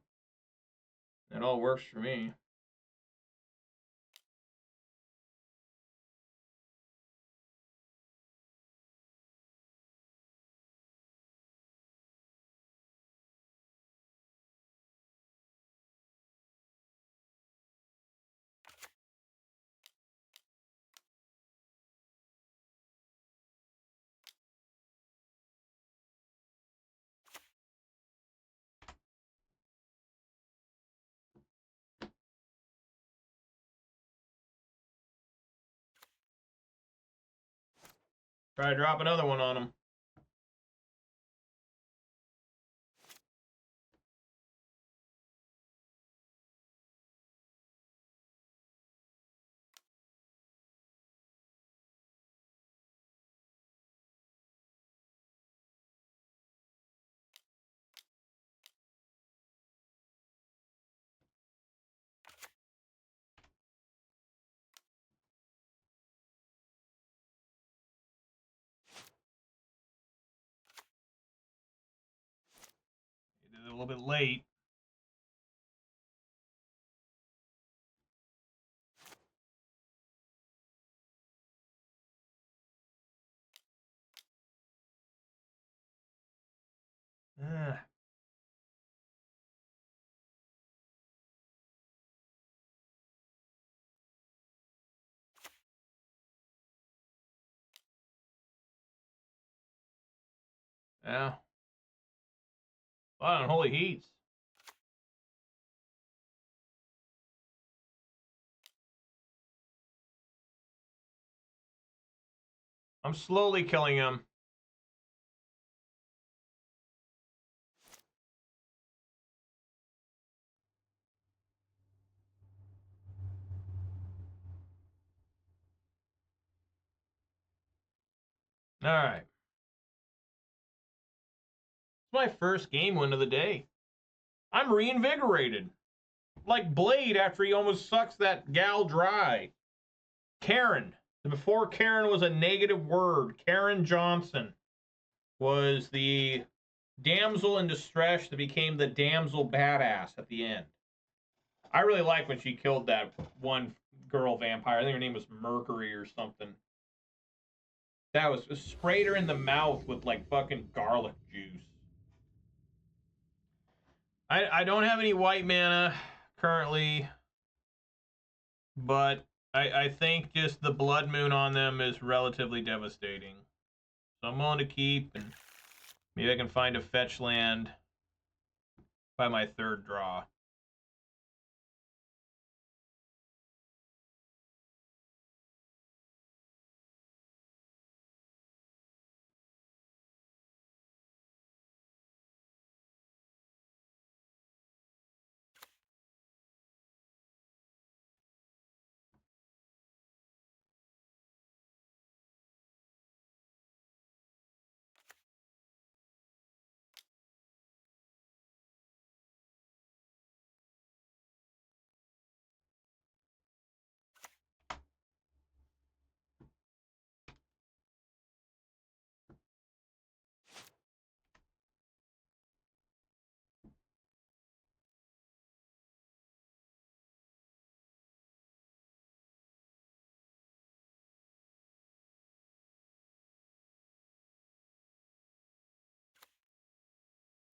That all works for me. Try to drop another one on him. little bit late. Yeah. A lot of unholy heats. I'm slowly killing him. All right. It's my first game win of the day. I'm reinvigorated. Like Blade after he almost sucks that gal dry. Karen. Before Karen was a negative word. Karen Johnson was the damsel in distress that became the damsel badass at the end. I really like when she killed that one girl vampire. I think her name was Mercury or something. That was sprayed her in the mouth with like fucking garlic juice. I don't have any white mana currently, but I think just the Blood Moon on them is relatively devastating. So I'm willing to keep, and maybe I can find a fetch land by my third draw.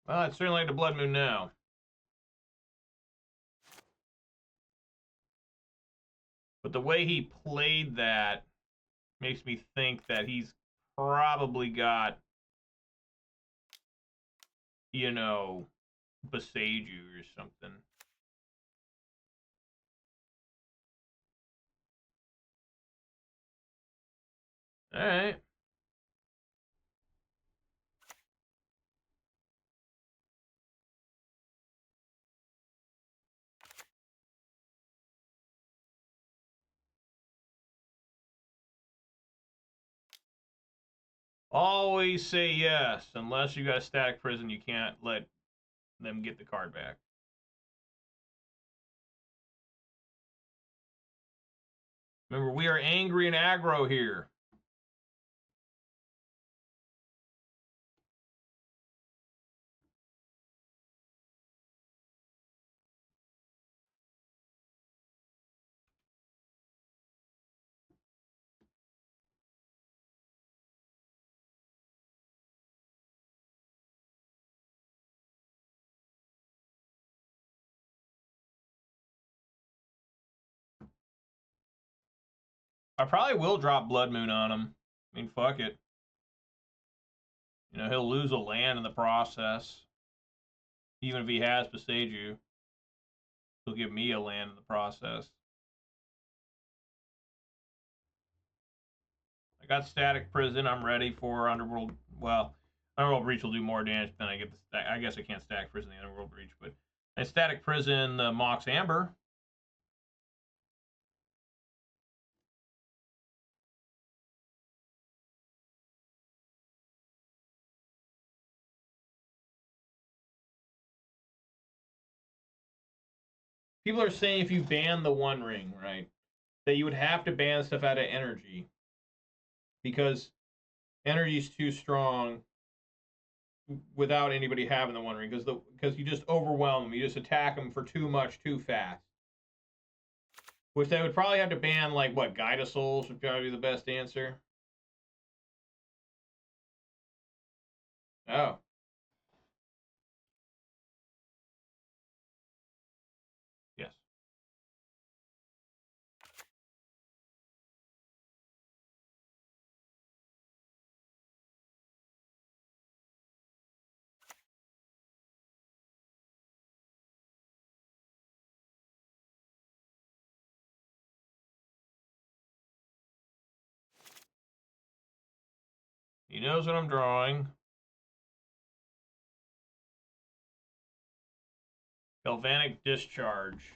Well, it's certainly like the Blood Moon now. But the way he played that makes me think that he's probably got, you know, Beseiju or something. All right. Always say yes. Unless you got a static prison, you can't let them get the card back. Remember, we are angry and aggro here. I probably will drop Blood Moon on him. I mean, fuck it. You know, he'll lose a land in the process. Even if he has Beseiju, he'll give me a land in the process. I got Static Prison. I'm ready for Underworld. Well, Underworld Breach will do more damage than I get. I guess I can't Static Prison the Underworld Breach, but I Static Prison the Mox Amber. People are saying if you ban the One Ring, right, that you would have to ban stuff out of energy because energy's too strong without anybody having the One Ring, because you just overwhelm them. You just attack them for too much, too fast. Which they would probably have to ban, like, what, Guide of Souls would probably be the best answer. Oh. Yes. He knows what I'm drawing. Galvanic Discharge.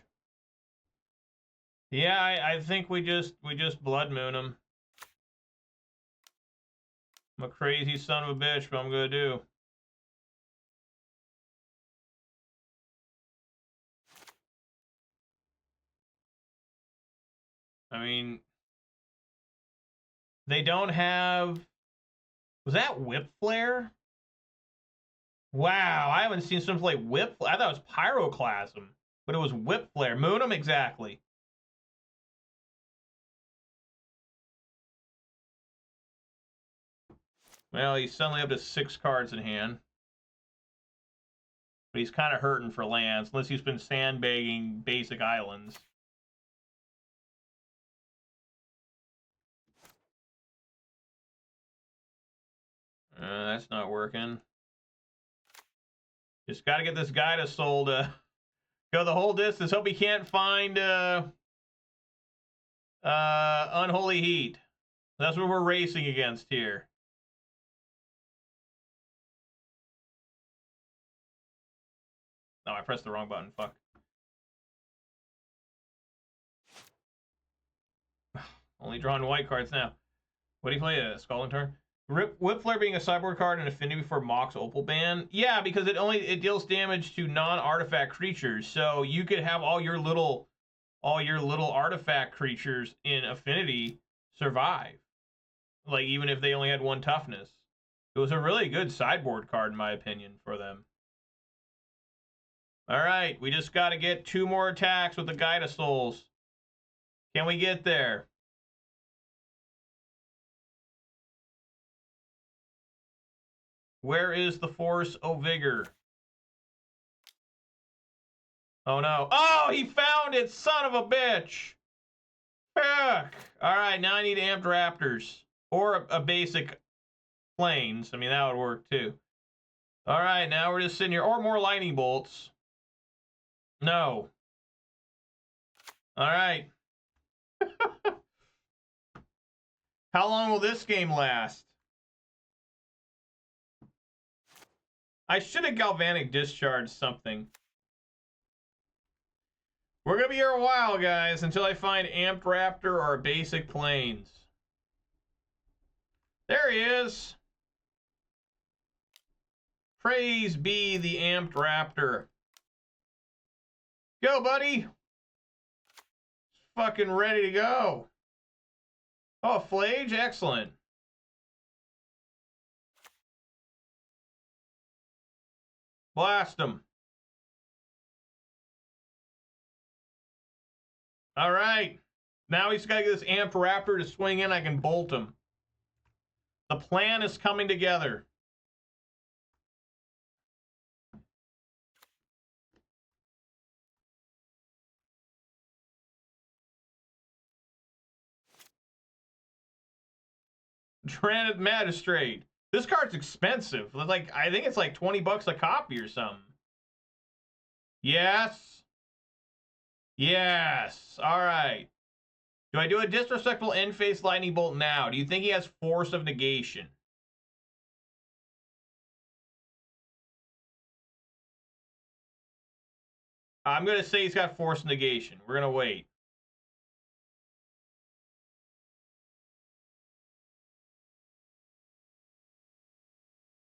Yeah, I think we just Blood Moon him. I'm a crazy son of a bitch, but I'm gonna do. I mean, they don't have. Was that Whip Flare? Wow, I haven't seen someone play Whip Flare. I thought it was Pyroclasm, but it was Whip Flare. Moon him exactly. Well, he's suddenly up to 6 cards in hand. But he's kind of hurting for lands, unless he's been sandbagging basic islands. That's not working. Just got to get this guy to soul to go the whole distance. Hope he can't find Unholy Heat. That's what we're racing against here. No, I pressed the wrong button. Fuck. Only drawing white cards now. What do you play? A Scalding Tarn? Whip Flare being a sideboard card and affinity for Mox Opal Ban. Yeah, because it deals damage to non-artifact creatures. So you could have all your little artifact creatures in affinity survive. Like even if they only had 1 toughness. It was a really good sideboard card in my opinion for them. All right, we just got to get 2 more attacks with the Guide of Souls. Can we get there? Where is the Force of Vigor? Oh, no. Oh, he found it, son of a bitch. Fuck. All right, now I need Amped Raptors. Or a basic Plains. I mean, that would work, too. All right, now we're just sitting here. Or more Lightning Bolts. No. All right. How long will this game last? I should have Galvanic Discharged something. We're going to be here a while, guys, until I find Amped Raptor or basic Plains. There he is. Praise be the Amped Raptor. Go, buddy. Fucking ready to go. Oh, Phlage, excellent. Blast him. All right. Now he's got to get this Amped Raptor to swing in. I can bolt him. The plan is coming together. Drannith Magistrate. This card's expensive. Like, I think it's like 20 bucks a copy or something. Yes. Yes. All right. Do I do a disrespectful end-phase lightning bolt now? Do you think he has Force of Negation? I'm going to say he's got Force of Negation. We're going to wait.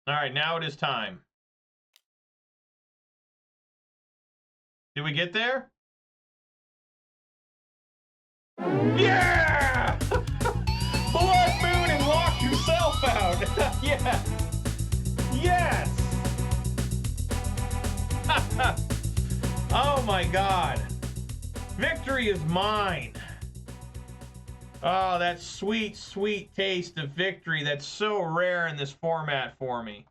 All right, now it is time. Did we get there? Yeah! Blood Moon and lock yourself out. Yes. Yes. Oh my God. Victory is mine. Oh, that sweet, sweet taste of victory that's so rare in this format for me.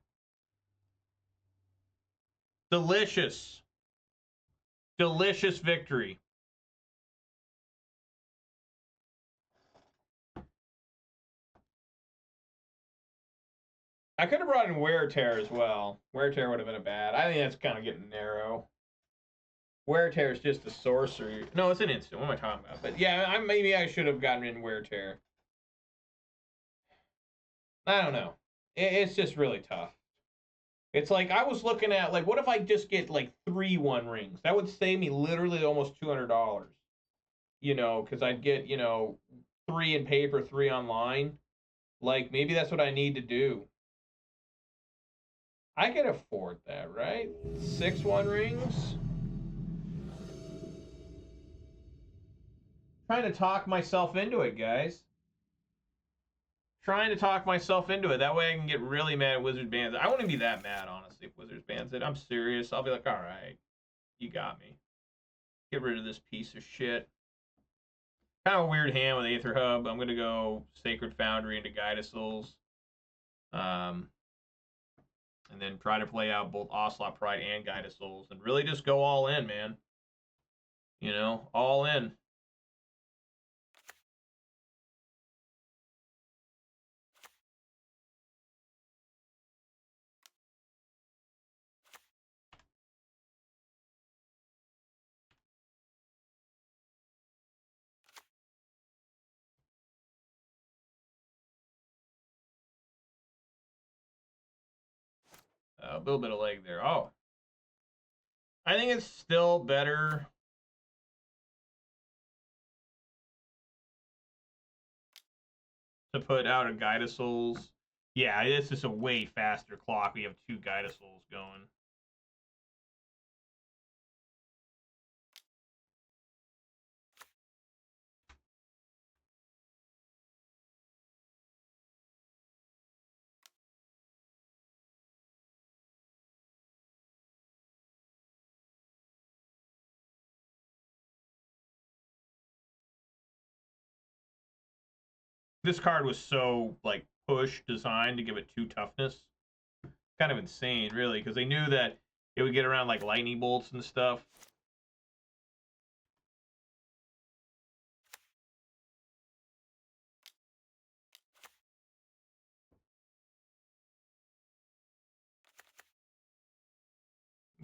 Delicious. Delicious victory. I could have brought in Wear Tear as well. Wear Tear would have been a bad. I think that's kind of getting narrow. Wear Tear is just a sorcery. No, it's an instant. What am I talking about? But yeah, maybe I should have gotten in Wear Tear. I don't know. It's just really tough. It's like I was looking at, like, what if I just get like 3 1 rings? That would save me literally almost $200. You know, because I'd get, you know, 3 in paper, 3 online. Like, maybe that's what I need to do. I can afford that, right? 6 1 rings. Trying to talk myself into it, guys. Trying to talk myself into it. That way I can get really mad at Wizards bans it. I wouldn't be that mad, honestly, if Wizards bans it. I'm serious. I'll be like, all right, you got me. Get rid of this piece of shit. Kind of a weird hand with Aether Hub. I'm going to go Sacred Foundry into Gettysburg. And then try to play out both Ocelot Pride and Gettysburg. And really just go all in, man. You know, all in. A little bit of leg there. Oh. I think it's still better to put out a Guide of Souls. Yeah, it's just a way faster clock. We have 2 Guide of Souls going. This card was so, like, push designed to give it 2 toughness. Kind of insane, really, because they knew that it would get around, like, lightning bolts and stuff.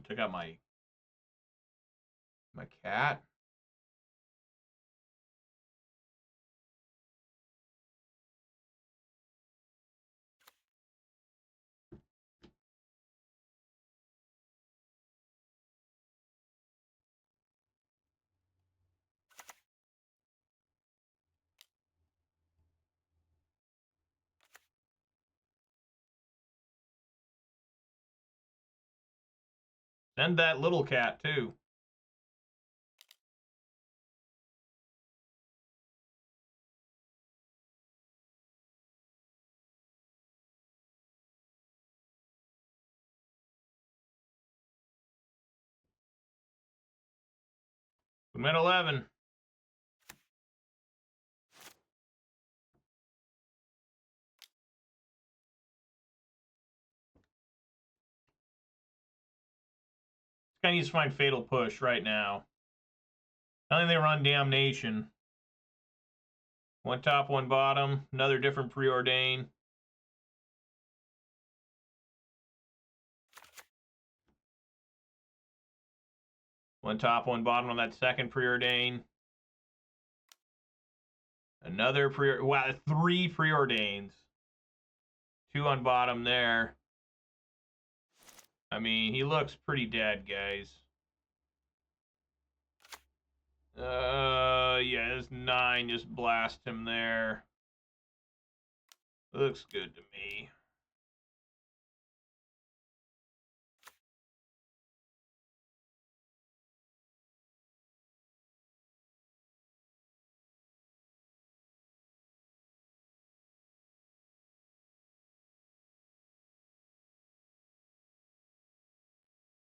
Took out my cat. Send that little cat, too. I'm at 11. This guy needs to find Fatal Push right now. I think they run Damnation. 1 top, 1 bottom. Another different Preordain. One top, 1 bottom on that second Preordain. Another wow, 3 Preordains. 2 on bottom there. I mean, he looks pretty dead, guys. Yeah, this 9 just blast him there. Looks good to me.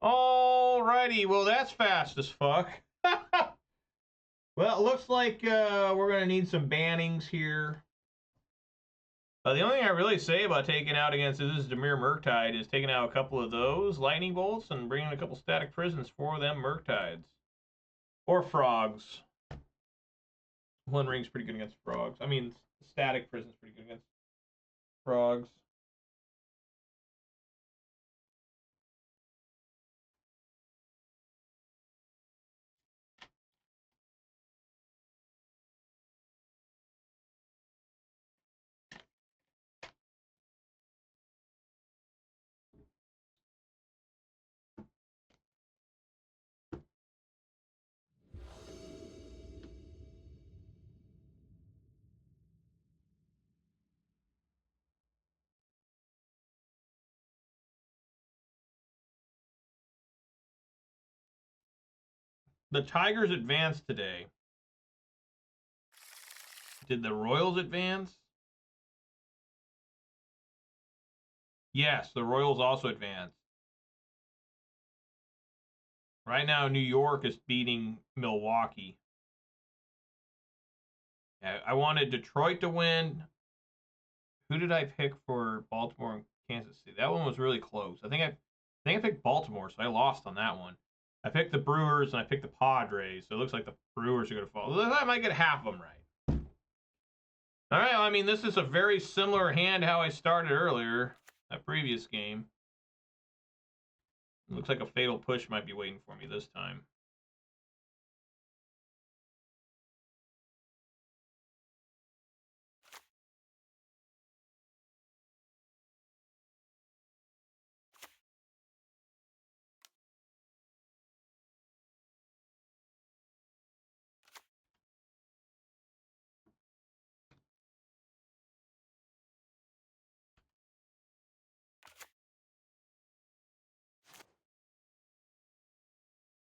All Alrighty, well that's fast as fuck. Well, it looks like we're gonna need some bannings here. The only thing I really say about taking out against this Dimir Murktide is taking out a couple of those lightning bolts and bringing a couple static prisons for them Murktides. Or frogs. One ring's pretty good against frogs. I mean, static prison's pretty good against frogs. The Tigers advanced today. Did the Royals advance? Yes, the Royals also advanced. Right now, New York is beating Milwaukee. Yeah, I wanted Detroit to win. Who did I pick for Baltimore and Kansas City? That one was really close. I think I picked Baltimore, so I lost on that one. I picked the Brewers and I picked the Padres, so it looks like the Brewers are going to fall. I might get half of them right. All right, well, I mean, this is a very similar hand how I started earlier, that previous game. It looks like a fatal push might be waiting for me this time.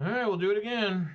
All right, we'll do it again.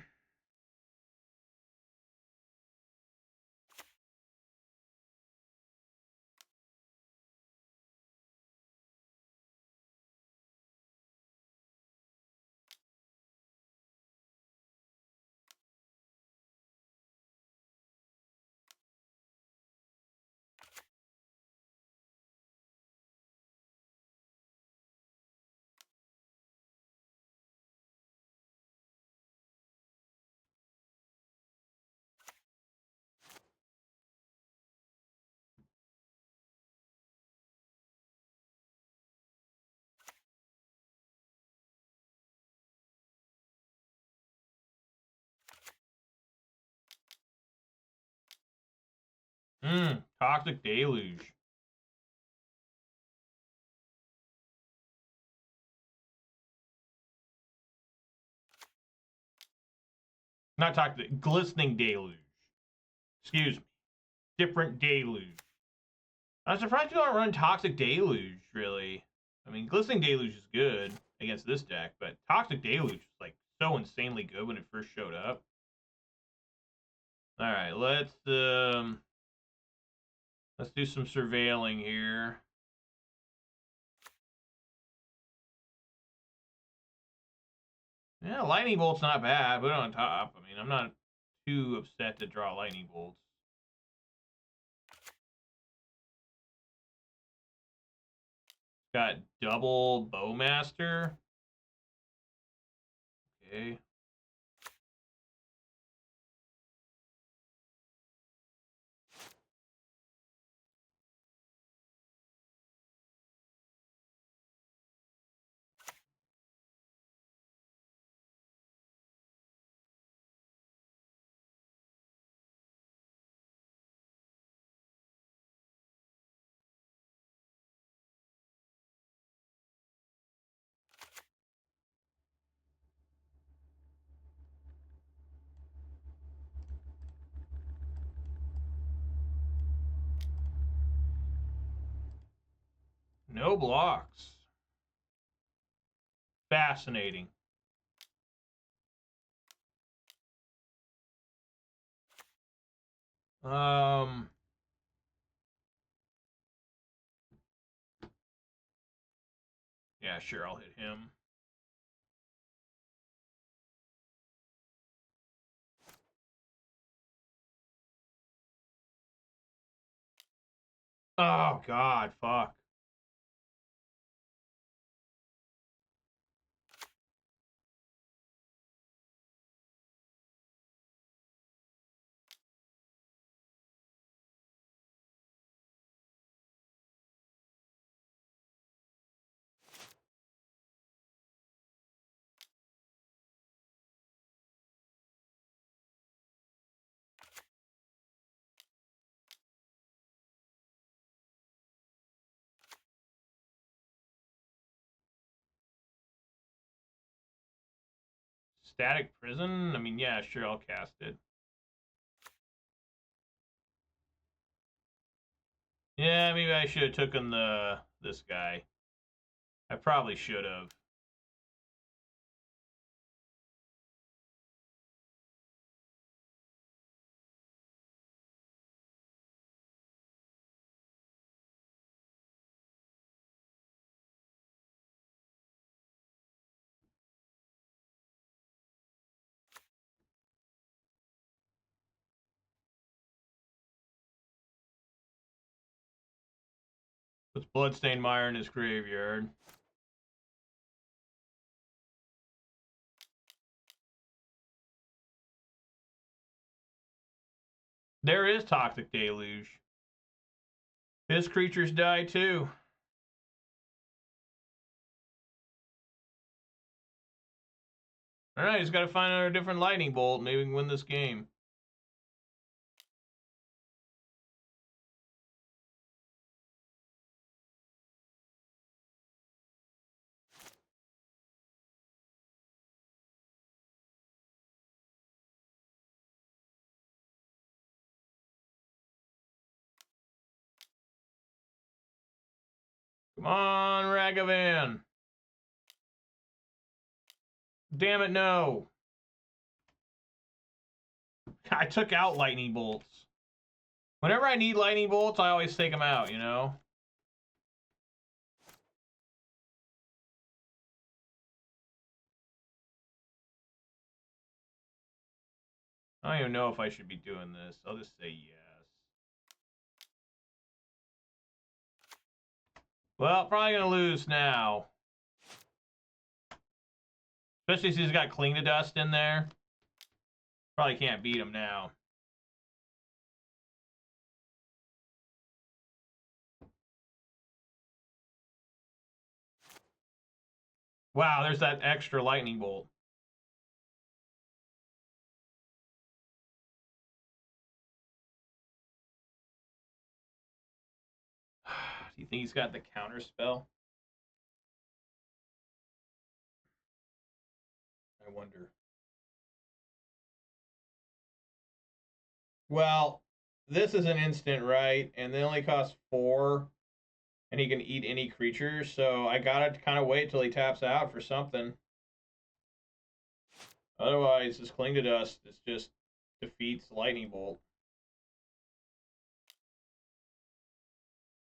Toxic Deluge. Not toxic, glistening deluge. Excuse me. Different deluge. I'm surprised people don't run toxic deluge, really. I mean, glistening deluge is good against this deck, but toxic deluge is like so insanely good when it first showed up. All right, let's do some surveilling here. Yeah, lightning bolt's not bad, but on top, I mean, I'm not too upset to draw lightning bolts. Got double Bowmaster. Okay. No blocks. Fascinating. Yeah, sure, I'll hit him. Oh, God, fuck. Static Prison? I mean, yeah, sure, I'll cast it. Yeah, maybe I should have taken this guy. I probably should have. Puts Bloodstained Mire in his graveyard. There is Toxic Deluge. His creatures die too. Alright, he's got to find another different lightning bolt. Maybe we can win this game. Come on, Ragavan. Damn it, no. I took out lightning bolts. Whenever I need lightning bolts, I always take them out, you know? I don't even know if I should be doing this. I'll just say yes. Well, probably going to lose now. Especially since he's got Cling to Dust in there. Probably can't beat him now. Wow, there's that extra lightning bolt. Do you think he's got the counter spell? I wonder. Well, this is an instant, right? And they only cost 4, and he can eat any creature, so I gotta kind of wait till he taps out for something. Otherwise, this Cling to Dust is just defeats Lightning Bolt.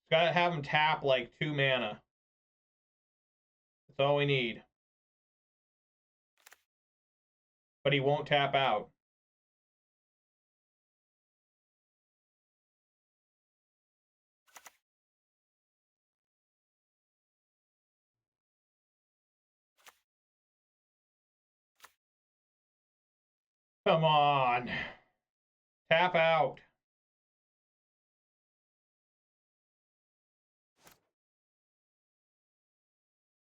Gotta have him tap like 2 mana. That's all we need. But he won't tap out. Come on. Tap out.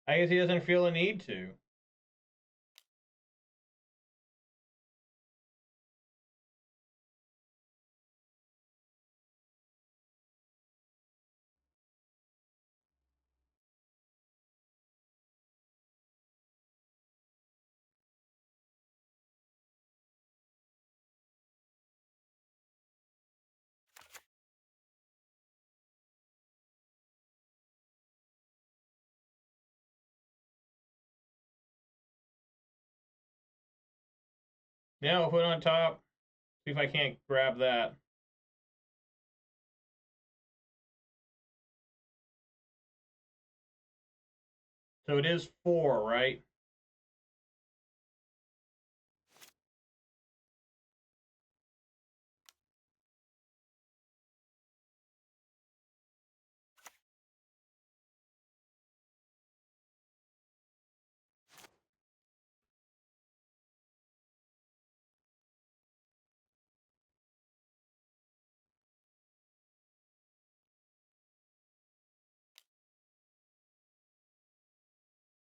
I guess he doesn't feel a need to. Yeah, we'll put it on top. See if I can't grab that. So it is 4, right?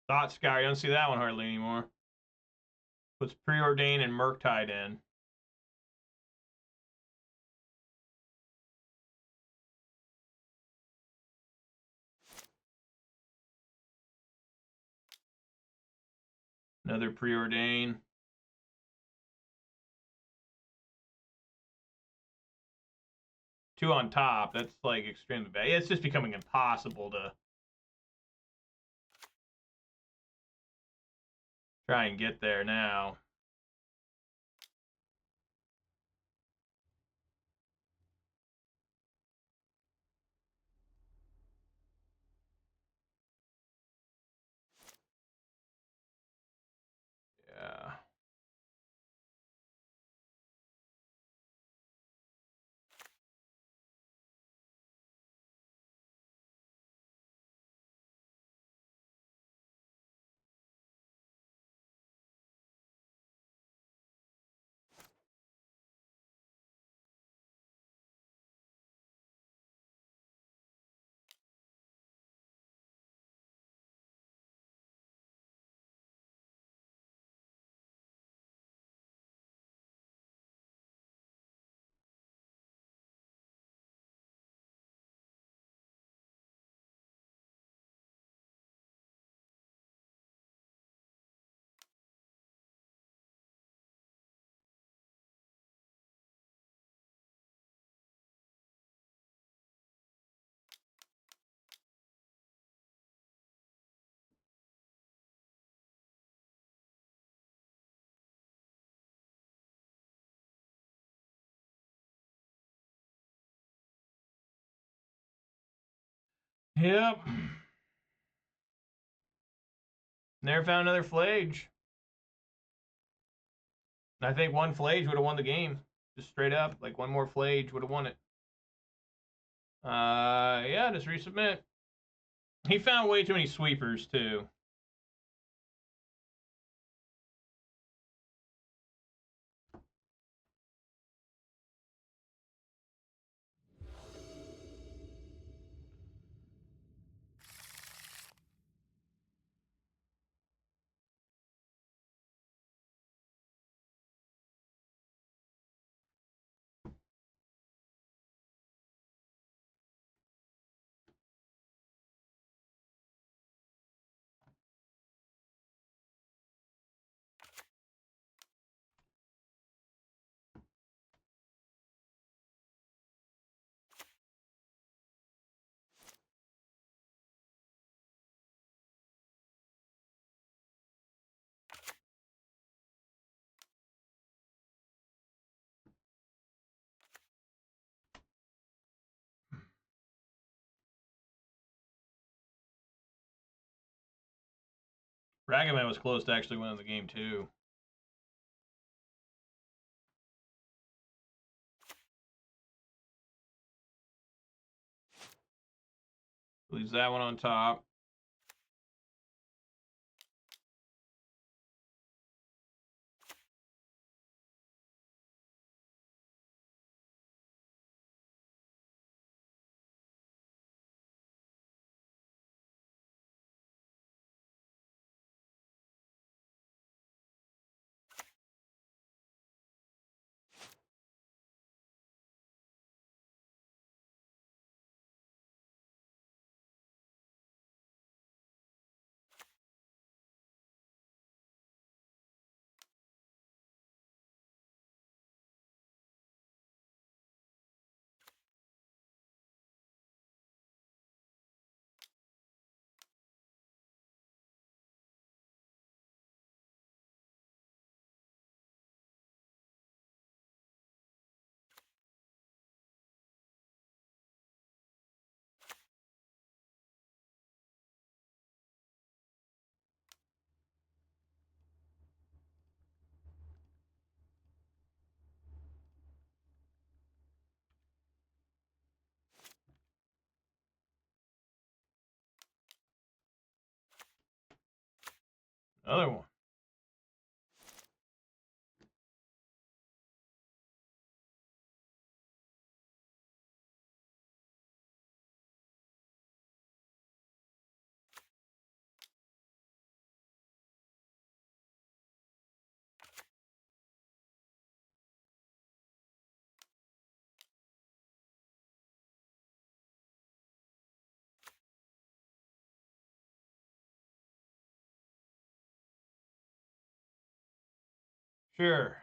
Thought Scour, you don't see that one hardly anymore. Puts Preordain and Murktide in. Another Preordain. Two on top. That's like extremely bad. It's just becoming impossible to try and get there now. Yeah. Yep. Never found another Phlage. I think one Phlage would have won the game. Just straight up. Like one more Phlage would have won it. Yeah, just resubmit. He found way too many sweepers, too. Ragavan was close to actually winning the game, too. Leaves that one on top. Another one. Sure.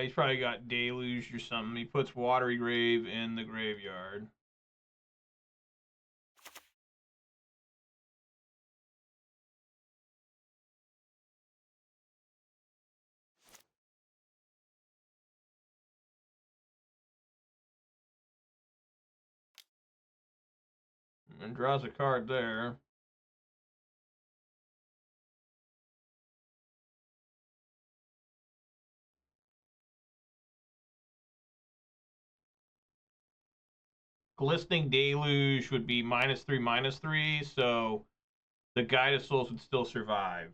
He's probably got Deluge or something. He puts Watery Grave in the graveyard. And draws a card there. Glistening Deluge would be -3/-3, so the Guide of Souls would still survive.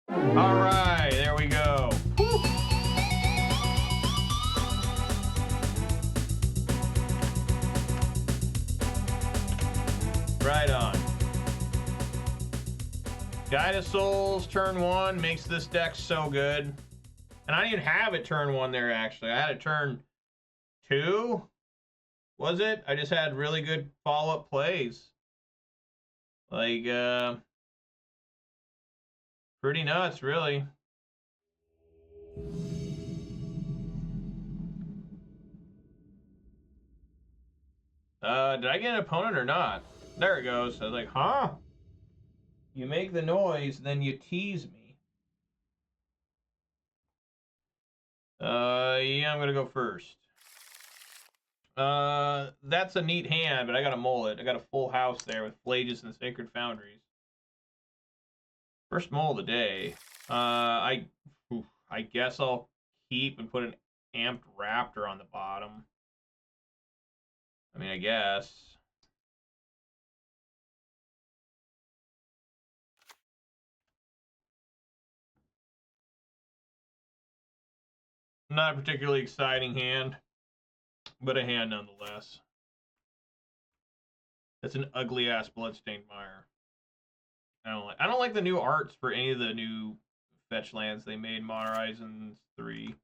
All right, there we go. Woo. Right on. Guide of Souls, turn 1, makes this deck so good. And I didn't even have it turn 1 there, actually. I had it turn 2, was it? I just had really good follow-up plays. Like, pretty nuts, really. Did I get an opponent or not? There it goes. I was like, huh? You make the noise, then you tease me. Yeah, I'm gonna go first. That's a neat hand, but I gotta mull it. I got a full house there with Phlages and Sacred Foundries. First mull of the day. I guess I'll keep and put an Amped Raptor on the bottom. I mean, I guess. Not a particularly exciting hand, but a hand nonetheless. That's an ugly ass Bloodstained Mire. I don't like the new arts for any of the new fetch lands they made. Modern Horizons 3.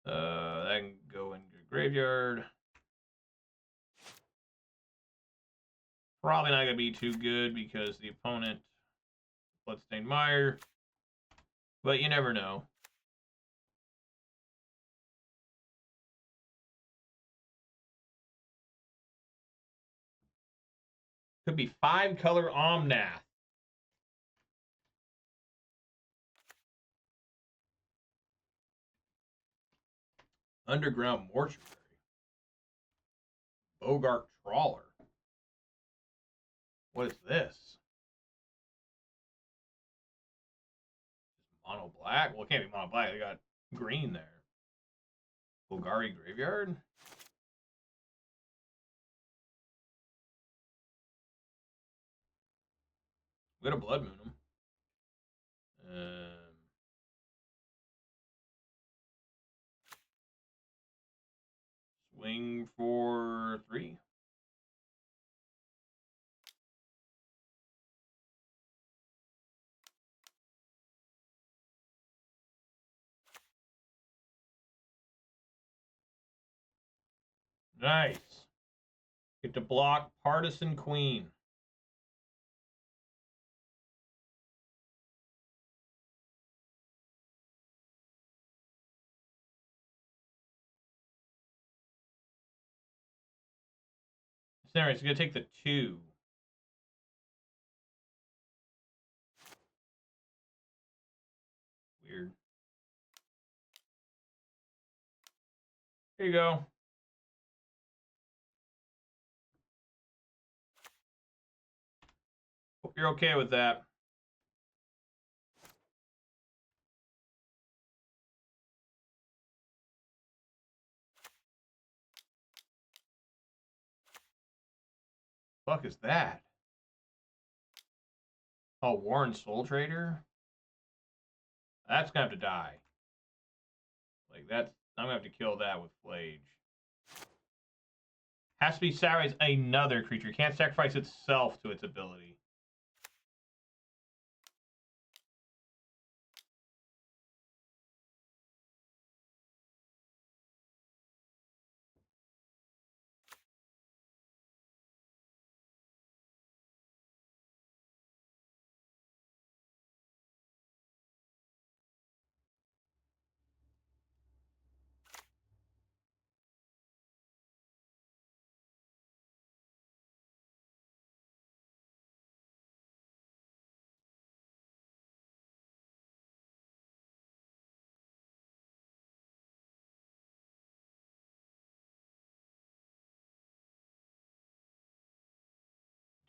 That can go into the graveyard. Probably not gonna be too good because the opponent Bloodstained Mire, but you never know. Could be 5-color Omnath. Underground Mortuary. Boggart Trawler. What is this? Mono black? Well, it can't be mono black. They got green there. Golgari Graveyard? We got a Blood Moon him. Swing for 3. Nice. Get to block Partisan Queen. It's going to take the 2. Here you go. Hope you're okay with that. Fuck is that? Oh, Warren Soul Trader? That's gonna have to die. Like, that's... I'm gonna have to kill that with Phlage. Has to be sacrificed another creature. It can't sacrifice itself to its ability.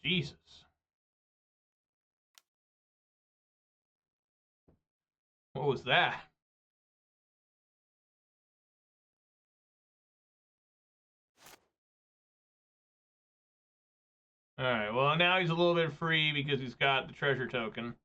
Jesus. What was that? Alright, well, now he's a little bit free because he's got the treasure token.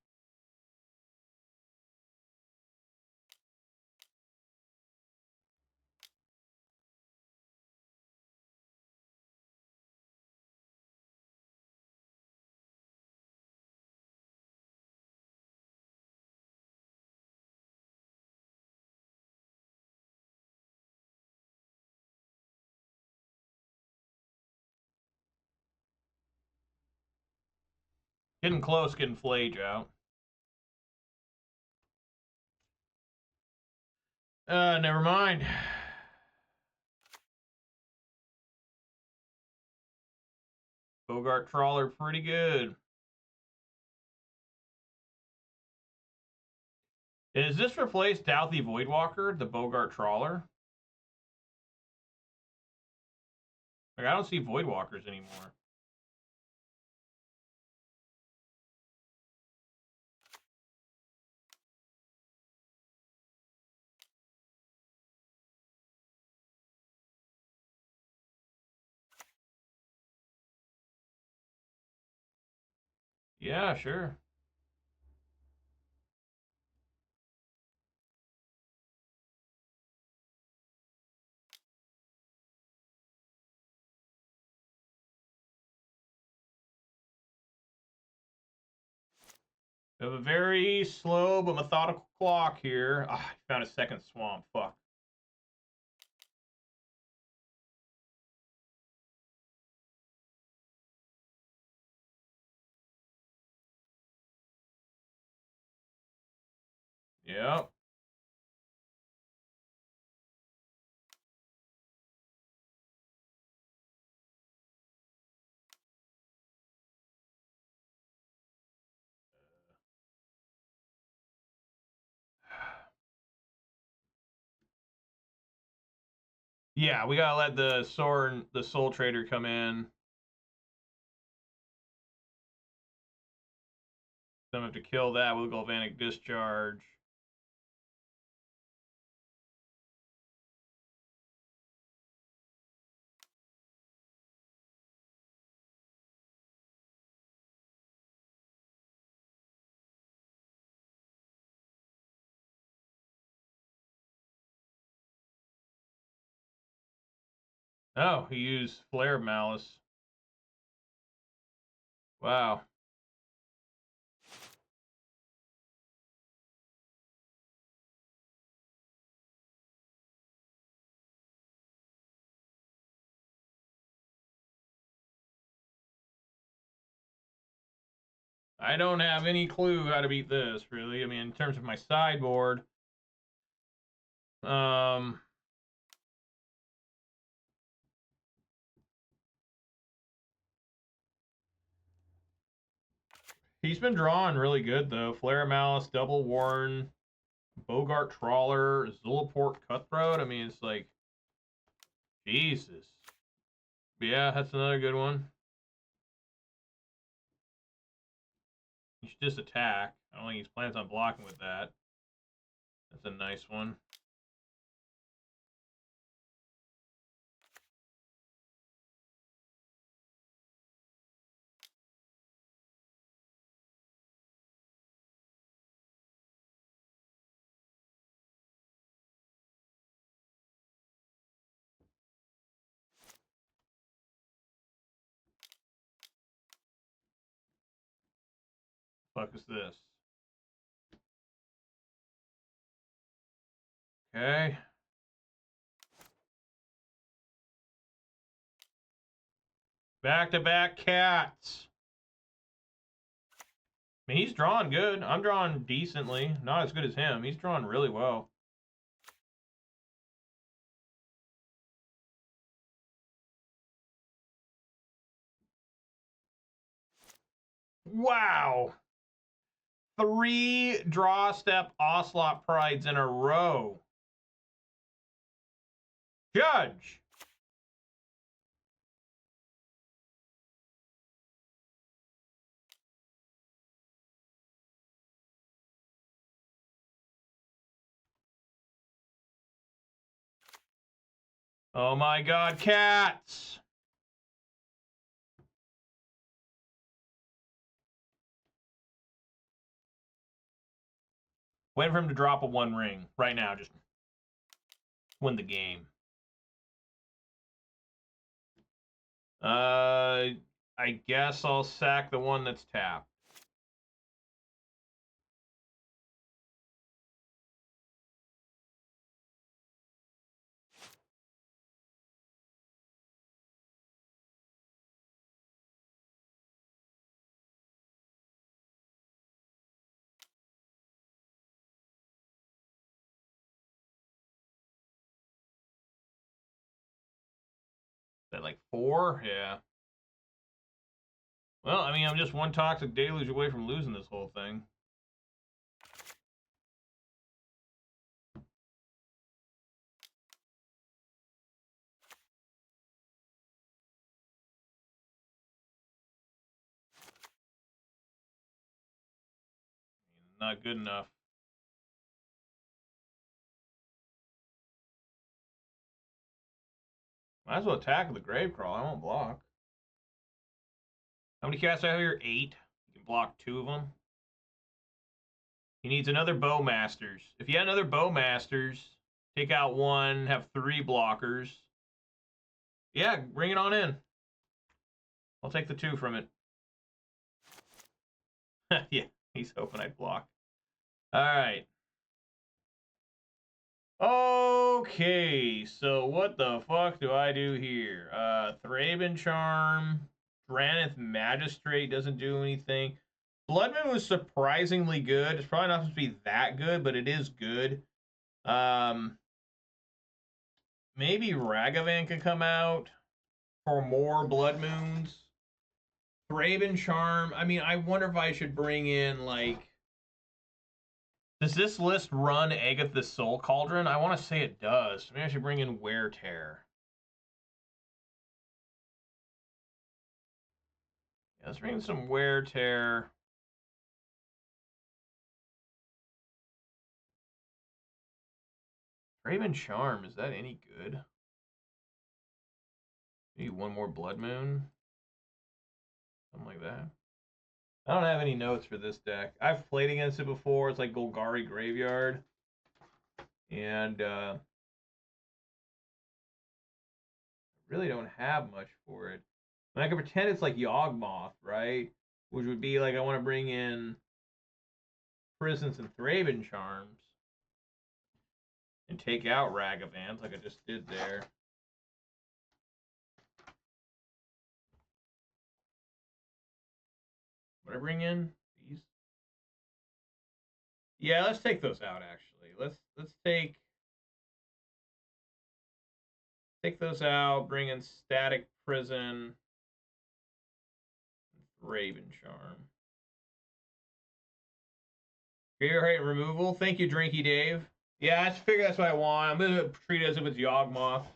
Getting close, getting Phlage out. Never mind. Bogart Trawler, pretty good. Is this replaced Douthie Voidwalker, the Bogart Trawler? Like, I don't see Voidwalkers anymore. Yeah, sure. We have a very slow but methodical clock here. Ah, I found a second swamp. Fuck. Yep. Yeah, we gotta let the Soul Trader come in. Then we have to kill that with Galvanic Discharge. Oh, he used Flare Malice. Wow. I don't have any clue how to beat this, really. I mean, in terms of my sideboard. He's been drawing really good, though. Flare Malice, Double Warren, Bogart Trawler, Zulaport Cutthroat. I mean, it's like... Jesus. Yeah, that's another good one. You should just attack. I don't think he's plans on blocking with that. That's a nice one. Fuck is this? Okay. Back-to-back cats. I mean, he's drawing good. I'm drawing decently. Not as good as him. He's drawing really well. Wow. 3 draw step Ocelot Prides in a row. Judge. Oh my god, cats! Wait for him to drop a 1 ring right now. Just win the game. I guess I'll sack the one that's tapped. Is that like 4? Yeah. Well, I mean, I'm just 1 toxic deluge away from losing this whole thing. Not good enough. Might as well attack with the Gravecrawl. I won't block. How many cats do I have here? 8. You can block 2 of them. He needs another Bowmasters. If you had another Bowmasters, take out 1, have 3 blockers. Yeah, bring it on in. I'll take the 2 from it. Yeah, he's hoping I block. All right. Okay, so what the fuck do I do here? Thraben Charm, Drannith Magistrate doesn't do anything. Blood Moon was surprisingly good. It's probably not supposed to be that good, but it is good. Maybe Ragavan can come out for more Blood Moons. Thraben Charm. I mean, I wonder if I should bring in, like... Does this list run Agatha's Soul Cauldron? I want to say it does. Maybe I should bring in Wear Tear. Yeah, let's bring in some Wear Tear. Thraben Charm, is that any good? Maybe 1 more Blood Moon? Something like that. I don't have any notes for this deck. I've played against it before. It's like Golgari Graveyard. And I really don't have much for it. I can pretend it's like Yawgmoth, right? Which would be like I want to bring in Prisons and Thraben Charms. And take out Ragavans like I just did there. What I bring in? These? Yeah, let's take those out actually. Let's take those out, bring in Static Prison, Raven Charm. Graveyard Height removal. Thank you, Drinky Dave. Yeah, I figure that's what I want. I'm gonna treat it as if it's Yawgmoth.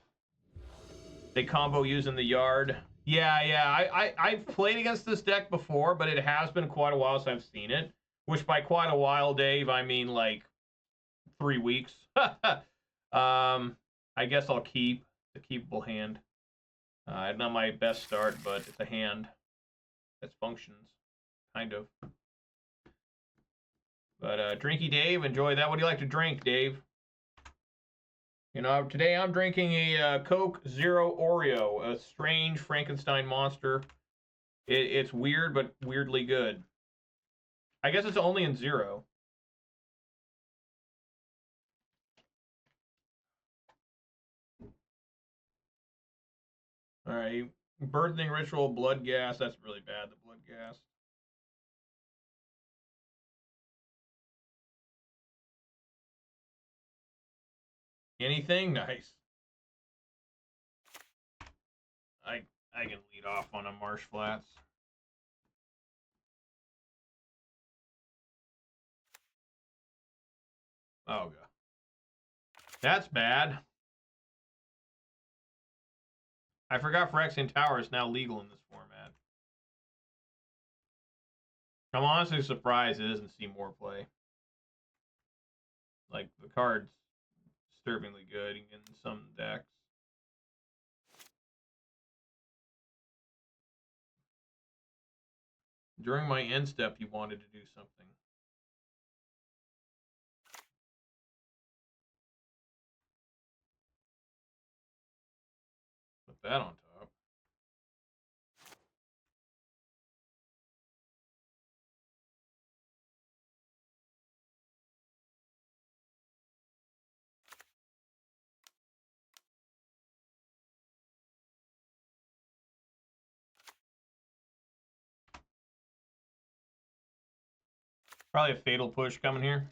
They combo using the yard. Yeah. I've played against this deck before, but it has been quite a while since I've seen it. Which by quite a while, Dave, I mean like 3 weeks. I guess I'll keep the keepable hand. Not my best start, but it's a hand that functions, kind of. But Drinky Dave, enjoy that. What do you like to drink, Dave? You know, today I'm drinking a Coke Zero Oreo, a strange Frankenstein monster. It's weird, but weirdly good. I guess it's only in zero. All right, birthing ritual, blood gas. That's really bad. The blood gas. Anything nice. I can lead off on a Marsh Flats. Oh god, that's bad. I forgot Phyrexian Tower is now legal in this format. I'm honestly surprised it doesn't see more play. Like, the card's disturbingly good in some decks. During my end step, he wanted to do something. Put that on top. Probably a fatal push coming here.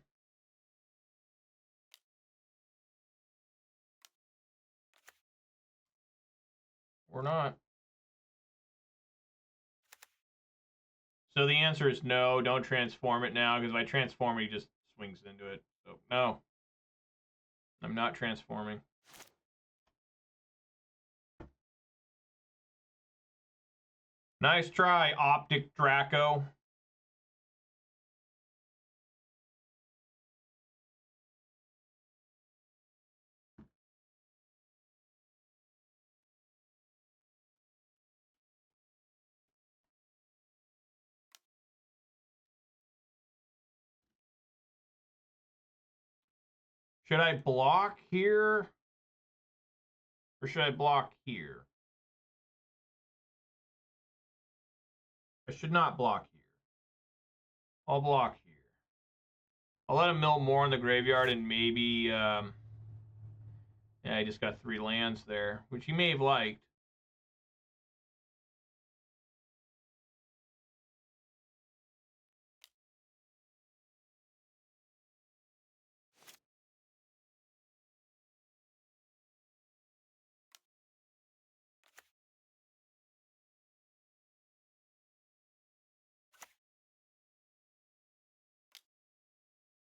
Or not. So the answer is no, don't transform it now, because if I transform it, he just swings into it. So, no. I'm not transforming. Nice try, Optic Draco. Should I block here? Or should I block here? I should not block here. I'll block here. I'll let him mill more in the graveyard and maybe... yeah, I just got 3 lands there, which he may have liked.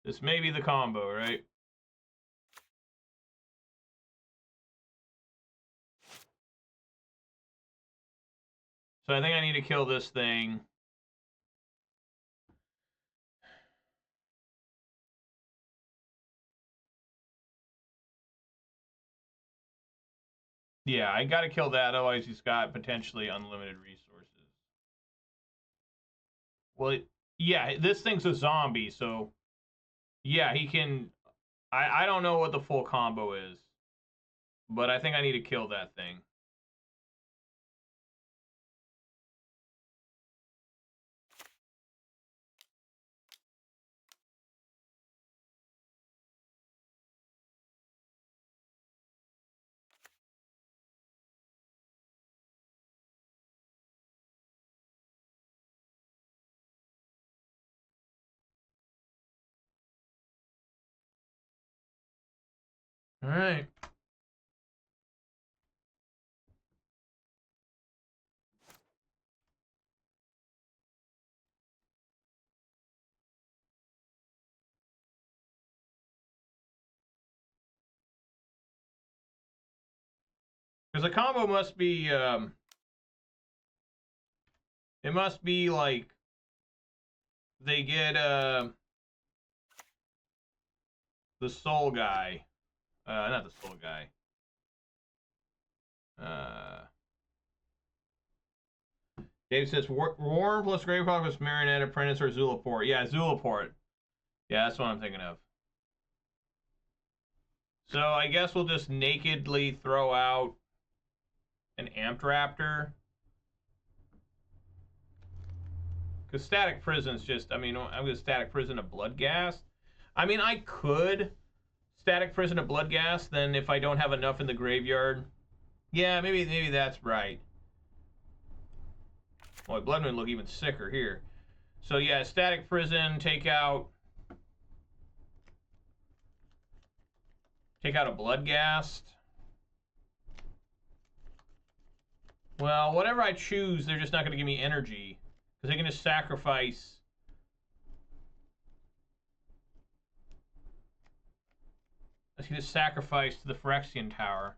This may be the combo, right? So I think I need to kill this thing. Yeah, I gotta kill that, otherwise he's got potentially unlimited resources. Well, yeah, this thing's a zombie, so... Yeah, he can... I don't know what the full combo is. But I think I need to kill that thing. Alright. Because the combo must be, it must be like, they get, the soul guy. Not the soul guy. Dave says, Warren plus Gravehawk plus Marionette Apprentice or Zulaport. Yeah, Zulaport. Yeah, that's what I'm thinking of. So I guess we'll just nakedly throw out an Amped Raptor. Because Static Prison's just, I mean, I'm going to Static Prison a Bloodghast. I mean, I could Static Prison a Bloodghast, then if I don't have enough in the graveyard. Yeah, maybe that's right. Boy, Blood Moon look even sicker here. So yeah, Static Prison, take out a Bloodghast. Well, whatever I choose, they're just not going to give me energy. Because they can just sacrifice. They can just sacrifice to the Phyrexian Tower.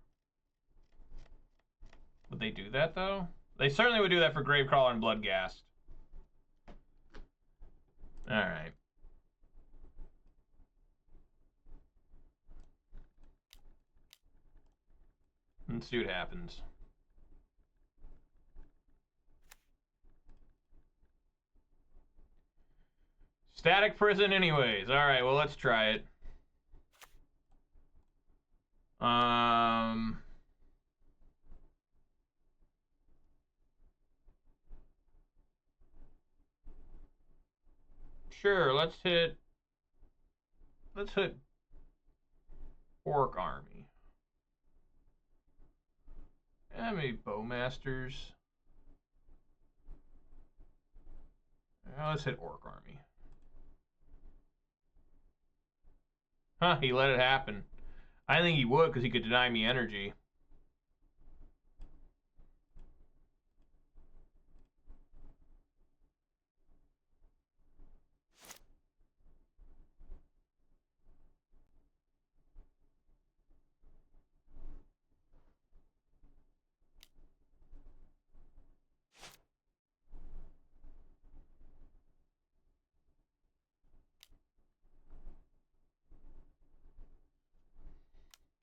Would they do that, though? They certainly would do that for Gravecrawler and Bloodghast. Alright. Let's see what happens. Static Prison anyways. Alright, well, let's try it. Sure, let's hit Orc Army. Yeah, maybe Bowmasters. Let's hit Orc Army. Huh, he let it happen. I think he would because he could deny me energy.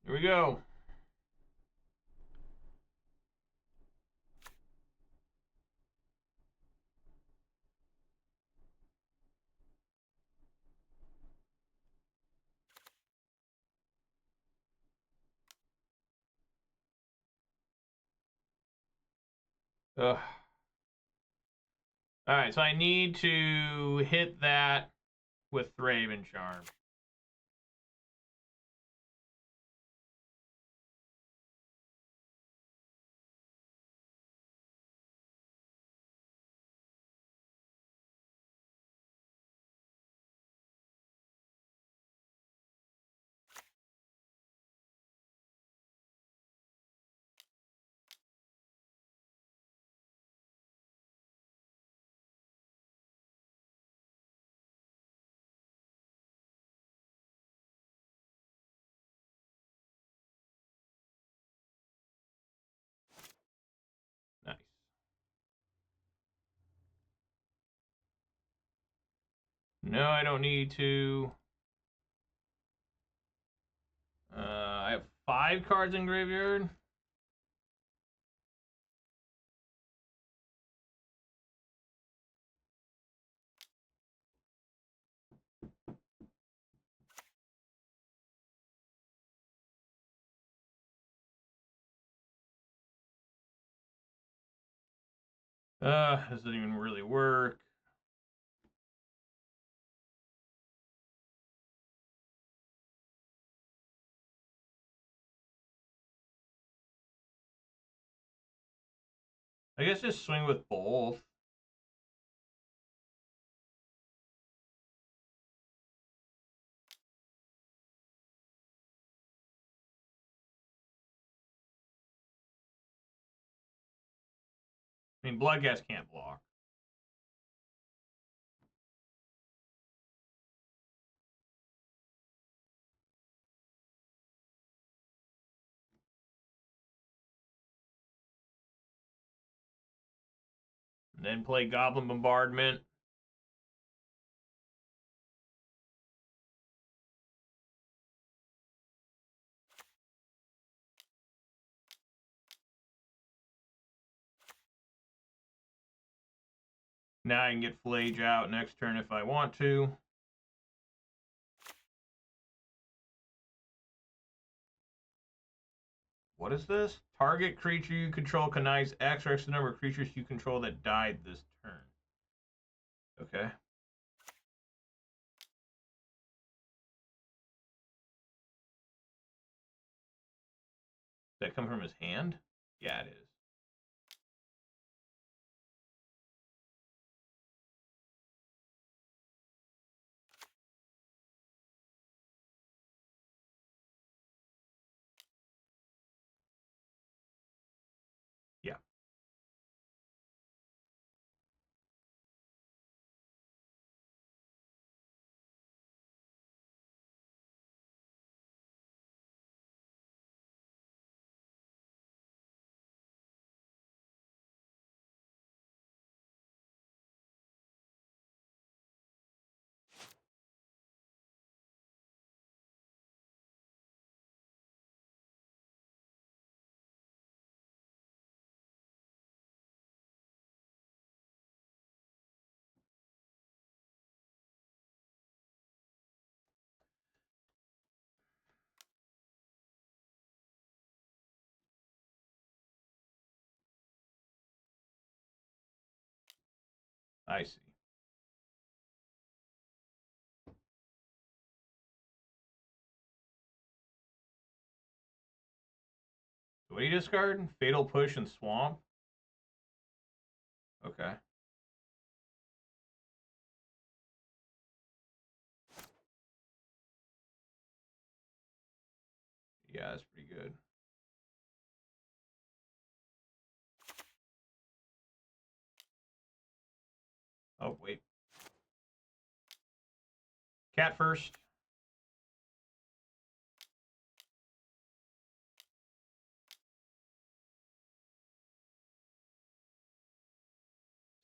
Here we go. Ugh. Alright, so I need to hit that with Thraben Charm. Nice. No, I don't need to. I have 5 cards in graveyard. This doesn't even really work. I guess just swing with both. I mean, Bloodghast can't block. And then play Goblin Bombardment. Now I can get Phlage out next turn if I want to. What is this? Target creature you control connives X or X the number of creatures you control that died this turn. Okay. Does that come from his hand? Yeah, it is. Yeah. I see. What do you discard? Fatal Push and Swamp? Okay. Yeah, that's pretty good. Oh, wait. Cat first.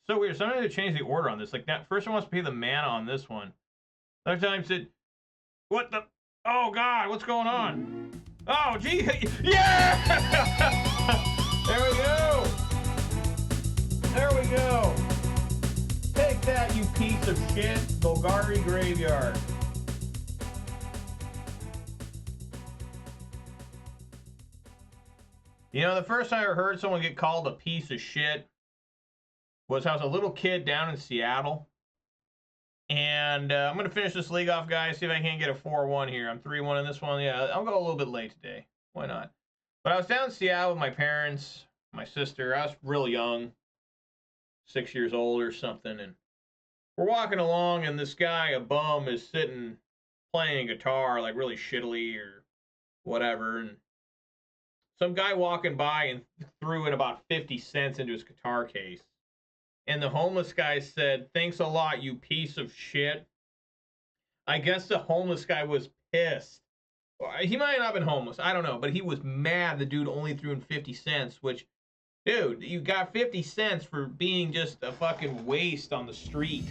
So weird. Sometimes they change the order on this. Like, that first one wants to pay the mana on this one. Other times it... What the... Oh, God. What's going on? Oh, gee. Yeah! There we go. There we go. Take that, you piece of shit. Golgari Graveyard. You know, the first time I ever heard someone get called a piece of shit was I was a little kid down in Seattle. And I'm going to finish this league off, guys, see if I can't get a 4-1 here. I'm 3-1 in this one. Yeah, I'll go a little bit late today. Why not? But I was down in Seattle with my parents, my sister. I was real young, 6 years old or something. And we're walking along, and this guy, a bum, is sitting playing guitar, like really shittily or whatever. And some guy walking by and threw in about 50 cents into his guitar case. And the homeless guy said, "Thanks a lot, you piece of shit." I guess the homeless guy was pissed. He might not have been homeless. I don't know. But he was mad the dude only threw in 50 cents, which, dude, you got 50 cents for being just a fucking waste on the street.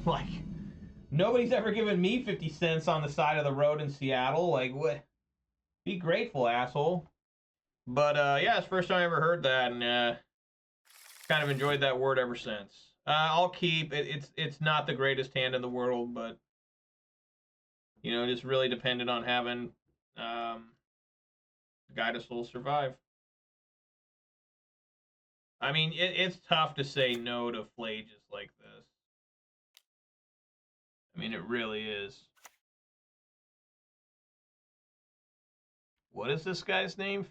Like, nobody's ever given me 50 cents on the side of the road in Seattle. Like, what? Be grateful, asshole. But, yeah, it's the first time I ever heard that, and kind of enjoyed that word ever since. I'll keep it. It's not the greatest hand in the world, but you know, just really depended on having Guide of Soul survive. I mean, it's tough to say no to Phlages like this. I mean, it really is. What is this guy's name?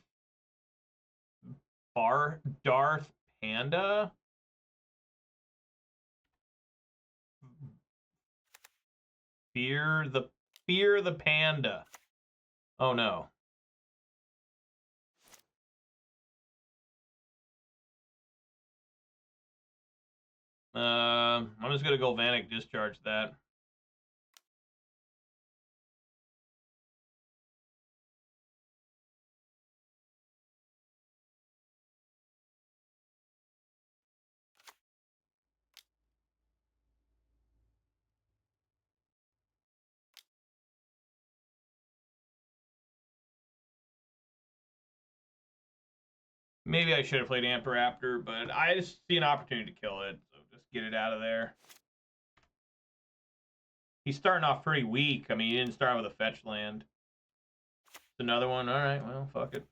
Darth Panda? Fear the Panda. Oh no. I'm just gonna Galvanic Discharge that. Maybe I should have played Amped Raptor, but I just see an opportunity to kill it, so just get it out of there. He's starting off pretty weak. I mean, he didn't start with a fetch land. Another one. All right, well, fuck it.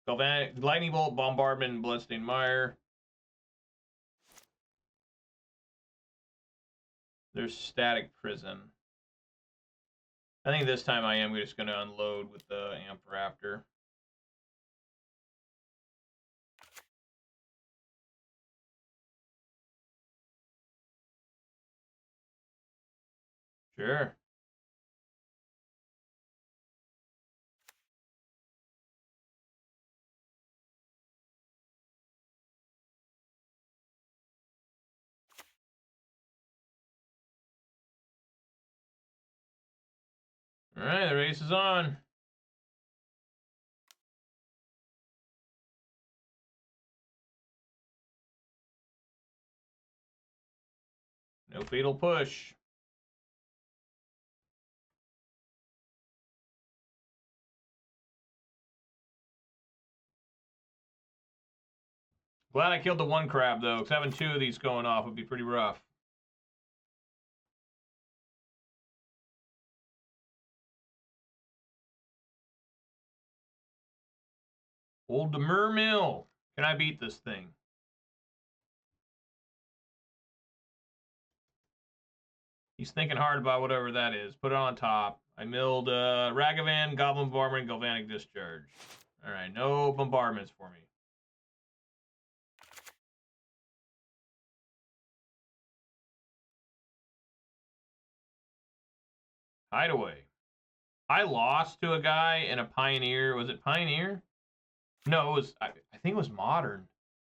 Galvanic, Lightning Bolt, Bombardment, and Bloodstained Mire. There's Static Prison. I think this time I am just going to unload with the Amped Raptor. Sure. All right, the race is on. No fatal push. Glad I killed the one crab, though, because having two of these going off would be pretty rough. Old Dimir Mill. Can I beat this thing? He's thinking hard about whatever that is. Put it on top. I milled Ragavan, Goblin Bombardment, Galvanic Discharge. All right, no bombardments for me. Hideaway. I lost to a guy in a Pioneer. Was it Pioneer? No, it was. I think it was Modern.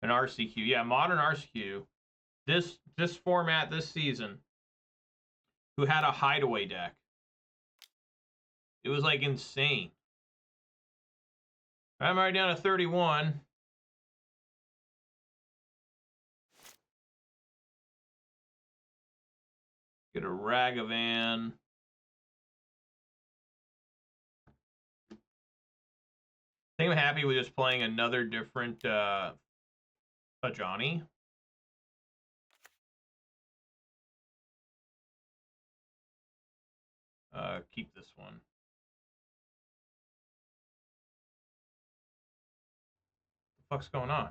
An RCQ. Yeah, Modern RCQ. This format this season. Who had a Hideaway deck. It was like insane. I'm already down to 31. Get a Ragavan. I think I'm happy with just playing another different Ajani. Keep this one. What the fuck's going on?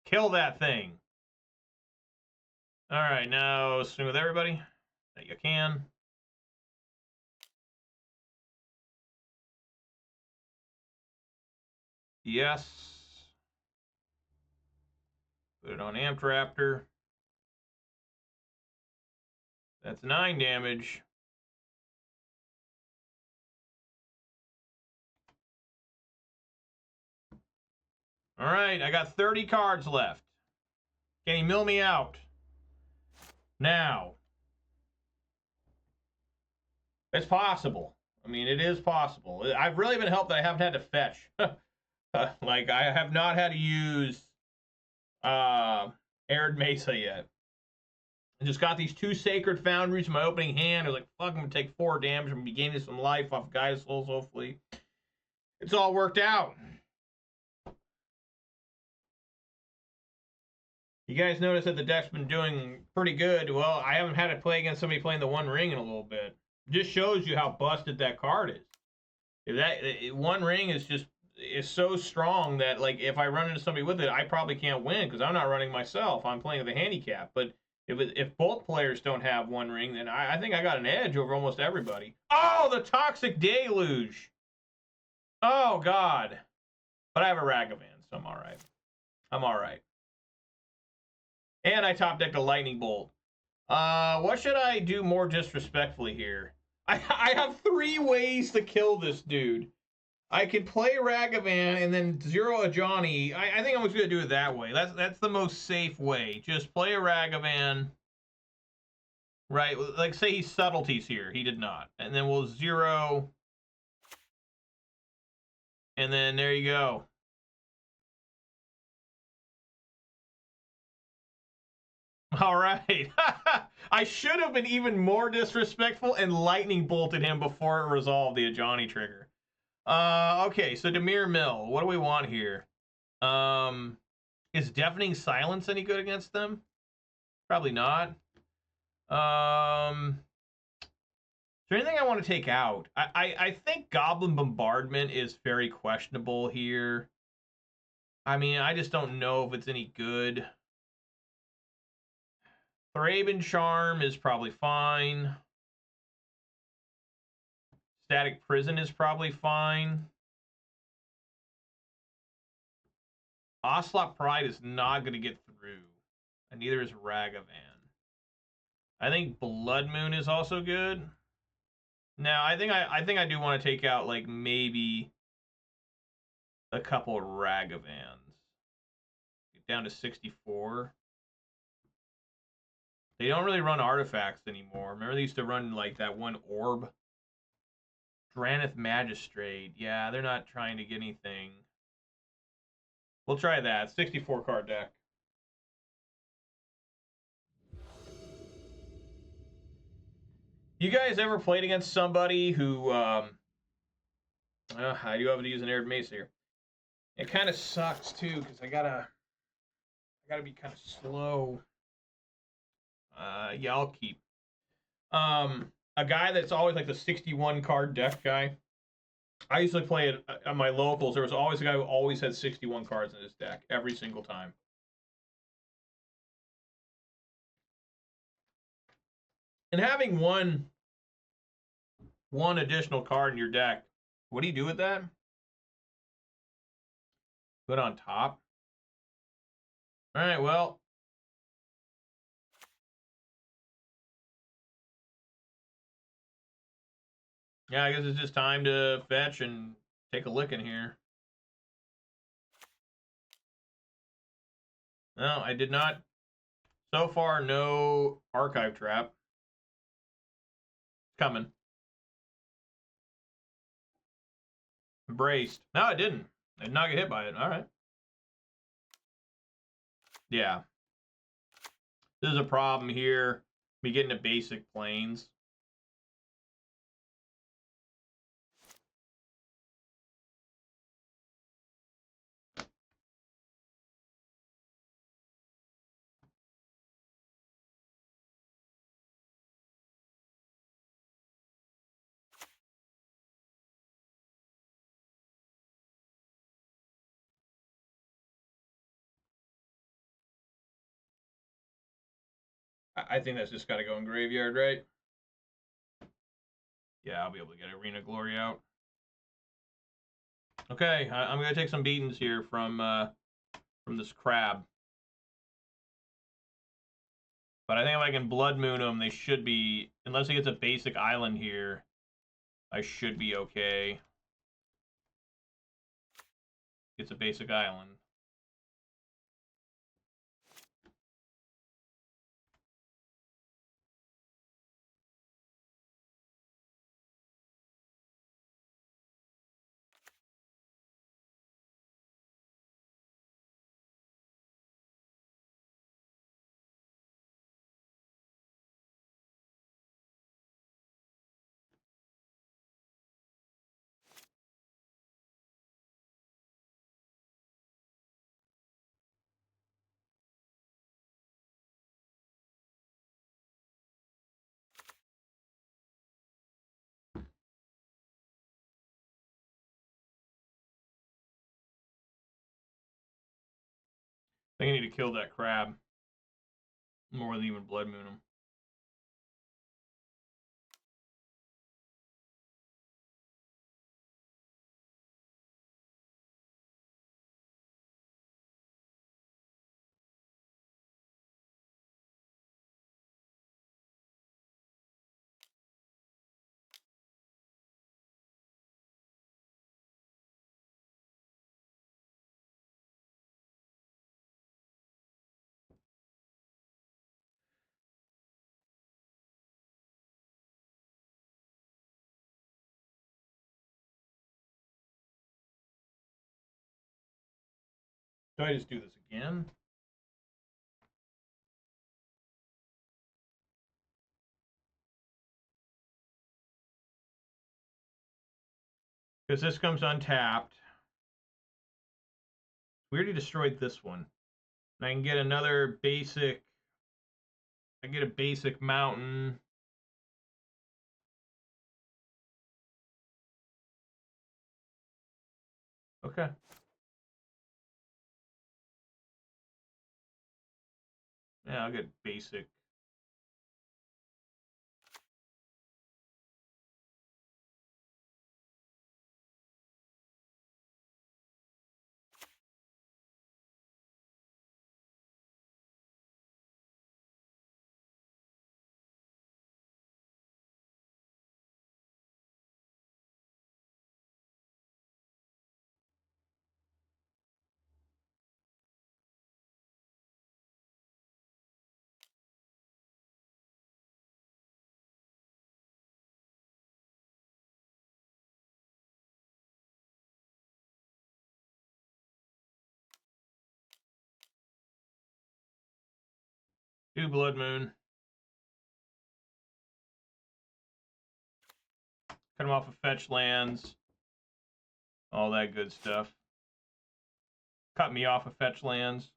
Kill that thing. All right, now swing with everybody that you can. Yes. Put it on Amped Raptor. That's 9 damage. All right, I got 30 cards left. Can he mill me out? Now. It's possible. I mean, it is possible. I've really been helped that I haven't had to fetch. Like, I have not had to use Arid Mesa yet. I just got these 2 Sacred Foundries in my opening hand. I was like, fuck, I'm going to take 4 damage. I'm going to be gaining some life off Gaia's Souls, hopefully. It's all worked out. You guys notice that the deck's been doing pretty good. Well, I haven't had to play against somebody playing the One Ring in a little bit. It just shows you how busted that card is. If that One Ring is so strong that, like, if I run into somebody with it, I probably can't win because I'm not running myself. I'm playing with a handicap. But if both players don't have One Ring, then I think I got an edge over almost everybody. Oh, the Toxic Deluge. Oh, God. But I have a Ragavan, so I'm all right. I'm all right. And I top decked a Lightning Bolt. What should I do more disrespectfully here? I have 3 ways to kill this dude. I could play Ragavan and then 0 Ajani. I think I'm just going to do it that way. That's the most safe way. Just play a Ragavan, Right, like say he subtleties here. He did not. And then we'll 0. And then there you go. All right. I should have been even more disrespectful and lightning bolted him before it resolved the Ajani trigger. Okay, so Dimir Mill. What do we want here? Is Deafening Silence any good against them? Probably not. Is there anything I want to take out? I think Goblin Bombardment is very questionable here. I mean, I just don't know if it's any good. Thraben Charm is probably fine. Static Prison is probably fine. Ocelot Pride is not going to get through. And neither is Ragavan. I think Blood Moon is also good. Now, I think I do want to take out, like, maybe a couple of Ragavans. Get down to 64. They don't really run artifacts anymore. Remember they used to run, like, that one orb? Drannith Magistrate. Yeah, they're not trying to get anything. We'll try that. 64 card deck. You guys ever played against somebody who, I do have to use an Arid Mesa here. It kind of sucks too, because I gotta be kind of slow. Yeah, I'll keep. A guy that's always like the 61 card deck guy. I used to play it at my locals. There was always a guy who always had 61 cards in his deck every single time. And having one additional card in your deck, what do you do with that? Put on top. All right, well. Yeah, I guess it's just time to fetch and take a look in here. No, I did not. So far, no archive trap. It's coming. Embraced. No, I didn't. I did not get hit by it. All right. Yeah. This is a problem here. Me getting to basic planes. I think that's just got to go in graveyard, right? Yeah, I'll be able to get Arena Glory out. Okay, I'm going to take some beatings here from this crab. But I think if I can Blood Moon them, they should be, unless he gets a basic island here, I should be okay. Gets a basic island. I think I need to kill that crab. More than even Blood Moon him. So I just do this again. Because this comes untapped. We already destroyed this one. And I can get another basic. I get a basic mountain. Okay. Yeah, I'll get basic. Do Blood Moon. Cut him off of fetch lands. All that good stuff. Cut me off of fetch lands.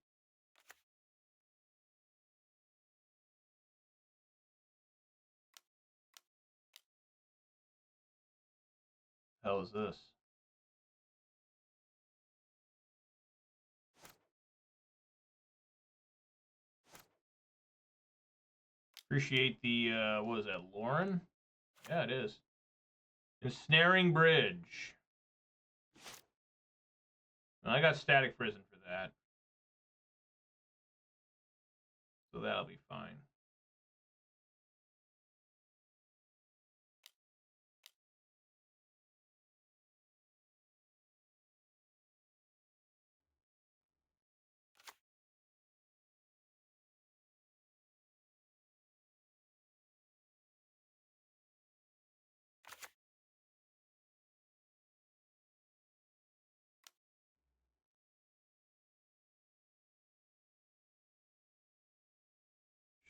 Hell is this? Appreciate the, what is that, Lauren? Yeah, it is. Ensnaring Bridge. I got Static Prison for that. So that'll be fine.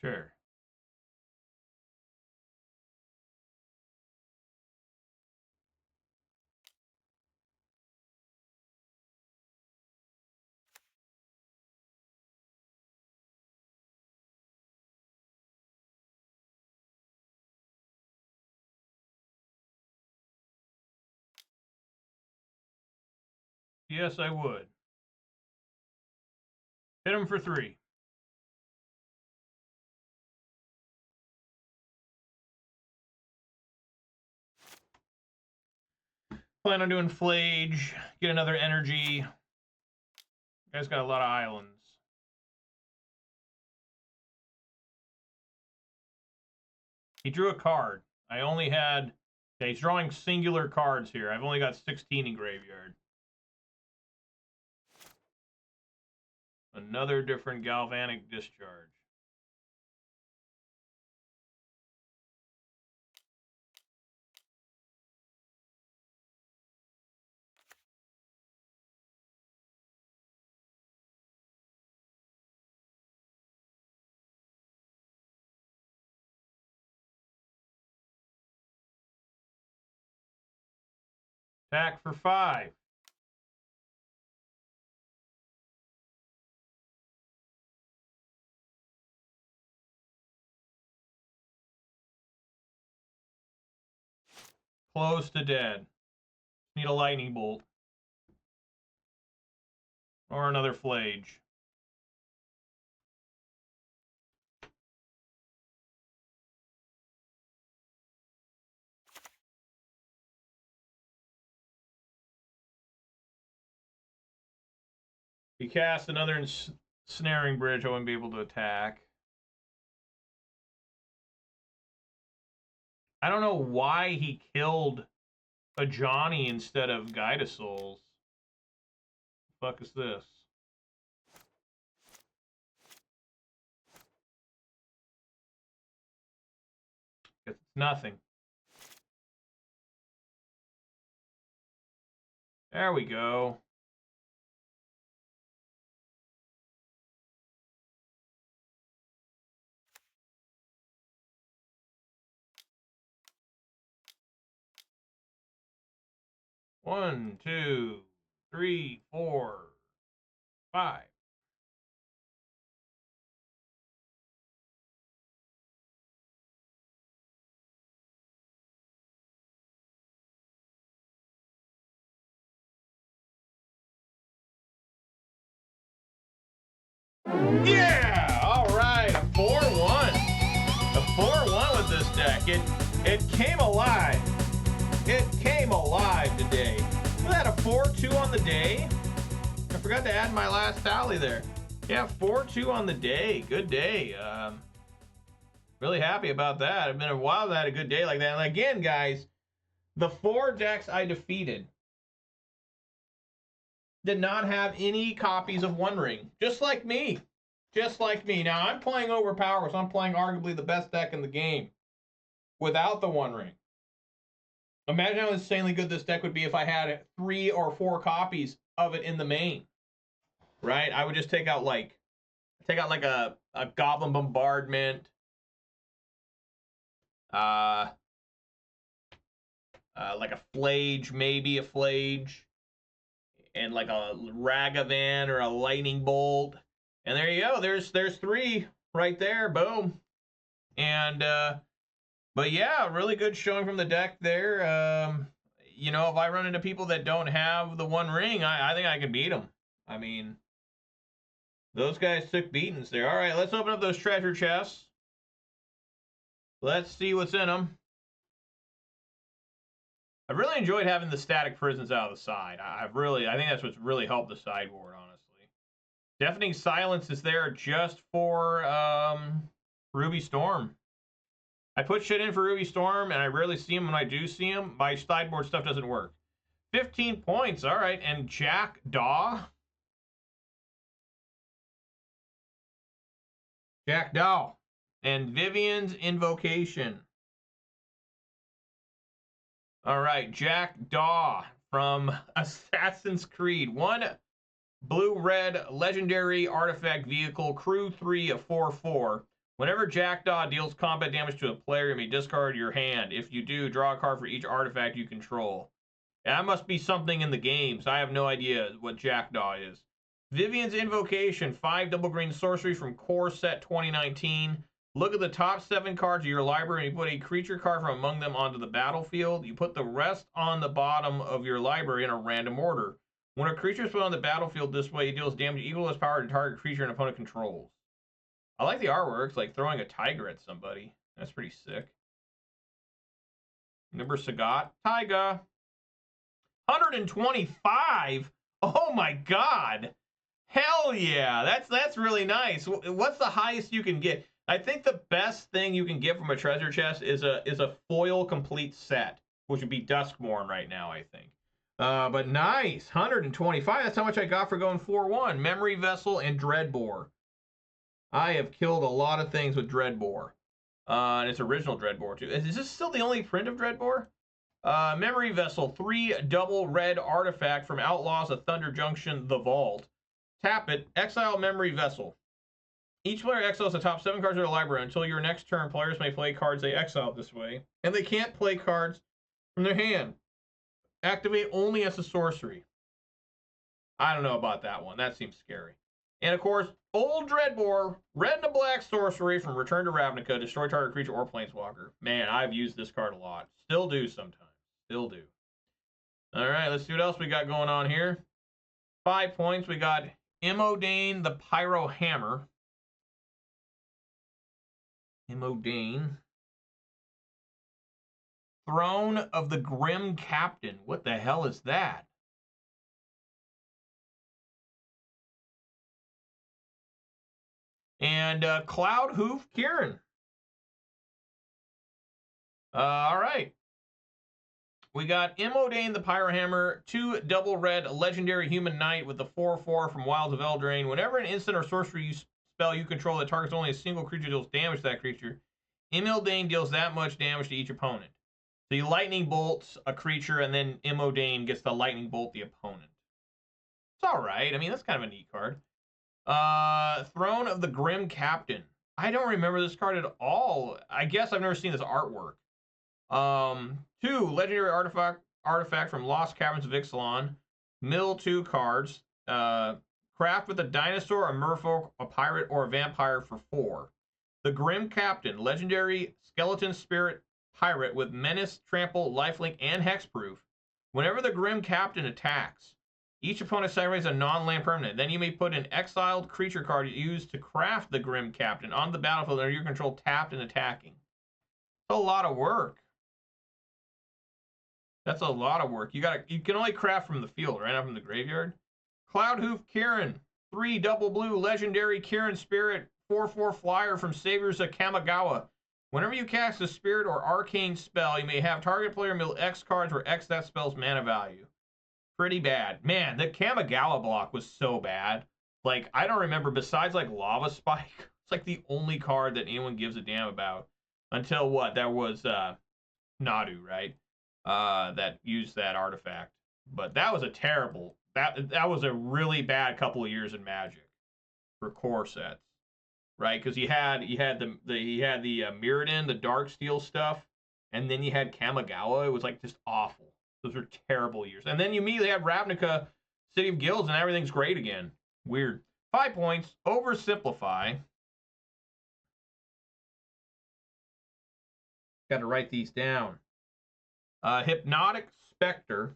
Sure. Yes, I would. Hit him for 3. Plan on doing Phlage. Get another energy. Guy's got a lot of islands. He drew a card. I only had... Okay, he's drawing singular cards here. I've only got 16 in graveyard. Another different Galvanic Discharge. Attack for 5. Close to dead. Need a lightning bolt. Or another Phlage. If he casts another Ensnaring Bridge, I wouldn't be able to attack. I don't know why he killed Ajani instead of Guide of Souls. The fuck is this? It's nothing. There we go. 1, 2, 3, 4, 5. Yeah! All right, a 4-1. A 4-1 with this deck. It came alive. It came alive today. Was that a 4-2 on the day? I forgot to add my last tally there. Yeah, 4-2 on the day. Good day. Really happy about that. It's been a while that I had a good day like that. And again, guys, the 4 decks I defeated did not have any copies of One Ring. Just like me. Just like me. Now, I'm playing Overpower, so I'm playing arguably the best deck in the game without the One Ring. Imagine how insanely good this deck would be if I had 3 or 4 copies of it in the main. Right? I would just take out like a Goblin Bombardment. Like a Phlage, maybe a Phlage. And like a Ragavan or a Lightning Bolt. And there you go. There's 3 right there. Boom. And but yeah, really good showing from the deck there. You know, if I run into people that don't have the One Ring, I think I can beat them. I mean, those guys took beatings there. All right, let's open up those treasure chests. Let's see what's in them. I've really enjoyed having the static prisons out of the side. I think that's what's really helped the sideboard, honestly. Deafening Silence is there just for Ruby Storm. I put shit in for Ruby Storm, and I rarely see them. When I do see them, my sideboard stuff doesn't work. 15 points, all right. And Jackdaw. Jackdaw. And Vivian's Invocation. All right, Jackdaw from Assassin's Creed. 1 blue-red legendary artifact vehicle, crew 3 of 4/4. Whenever Jackdaw deals combat damage to a player, you may discard your hand. If you do, draw a card for each artifact you control. That must be something in the games. I have no idea what Jackdaw is. Vivian's Invocation, 5 double green sorcery from Core Set 2019. Look at the top 7 cards of your library and you put a creature card from among them onto the battlefield. You put the rest on the bottom of your library in a random order. When a creature is put on the battlefield this way, it deals damage equal to its power to target creature an opponent controls. I like the artwork. It's like throwing a tiger at somebody. That's pretty sick. Nimble Sagat. Taiga. 125? Oh my god. Hell yeah. That's really nice. What's the highest you can get? I think the best thing you can get from a treasure chest is a foil complete set, which would be Duskmourn right now, I think. But nice. 125. That's how much I got for going 4-1. Memory Vessel and Dreadbore. I have killed a lot of things with Dreadbore. And it's original Dreadbore, too. Is this still the only print of Dreadbore? Memory Vessel. 3 double red artifact from Outlaws of Thunder Junction, The Vault. Tap it. Exile Memory Vessel. Each player exiles the top 7 cards of their library. Until your next turn, players may play cards they exiled this way. And they can't play cards from their hand. Activate only as a sorcery. I don't know about that one. That seems scary. And of course, Old Dreadbore, red and a black sorcery from Return to Ravnica. Destroy target creature or planeswalker. Man, I've used this card a lot. Still do sometimes. Still do. All right, let's see what else we got going on here. 5 points. We got Imodain the Pyro Hammer. Imodain. Throne of the Grim Captain. What the hell is that? And Cloud Hoof Kieran. All right. We got Imodain the Pyrohammer, 2 double red legendary human knight with the 4/4 from Wilds of Eldraine. Whenever an instant or sorcery spell you control that targets only a single creature deals damage to that creature, Imodain deals that much damage to each opponent. So you lightning bolts a creature, and then Imodain gets the lightning bolt the opponent. It's all right. I mean, that's kind of a neat card. Throne of the Grim Captain. I don't remember this card at all. I guess I've never seen this artwork. 2 legendary artifact from Lost Caverns of Ixalan. Mill 2 cards. Craft with a dinosaur, a merfolk, a pirate, or a vampire for 4. The Grim Captain, legendary skeleton spirit pirate with menace, trample, lifelink, and hexproof. Whenever the Grim Captain attacks, each opponent sacrifices a non-land permanent. Then you may put an exiled creature card used to craft the Grim Captain on the battlefield under your control, tapped and attacking. That's a lot of work. That's a lot of work. You can only craft from the field, right? Not from the graveyard. Cloudhoof Kieran, 3 double blue legendary Kieran Spirit, 4/4 flyer from Saviors of Kamigawa. Whenever you cast a spirit or arcane spell, you may have target player mill X cards where X that spell's mana value. Pretty bad. Man, the Kamigawa block was so bad. Like, I don't remember, besides like Lava Spike, it's like the only card that anyone gives a damn about. Until what? That was Nadu, right? That used that artifact. But that was a terrible, that was a really bad couple of years in Magic for core sets. Right? Because you had the Mirrodin, the Darksteel stuff, and then you had Kamigawa. It was like just awful. Those were terrible years. And then you immediately had Ravnica, City of Guilds, and everything's great again. Weird. 5 points. Oversimplify. Got to write these down. Hypnotic Spectre.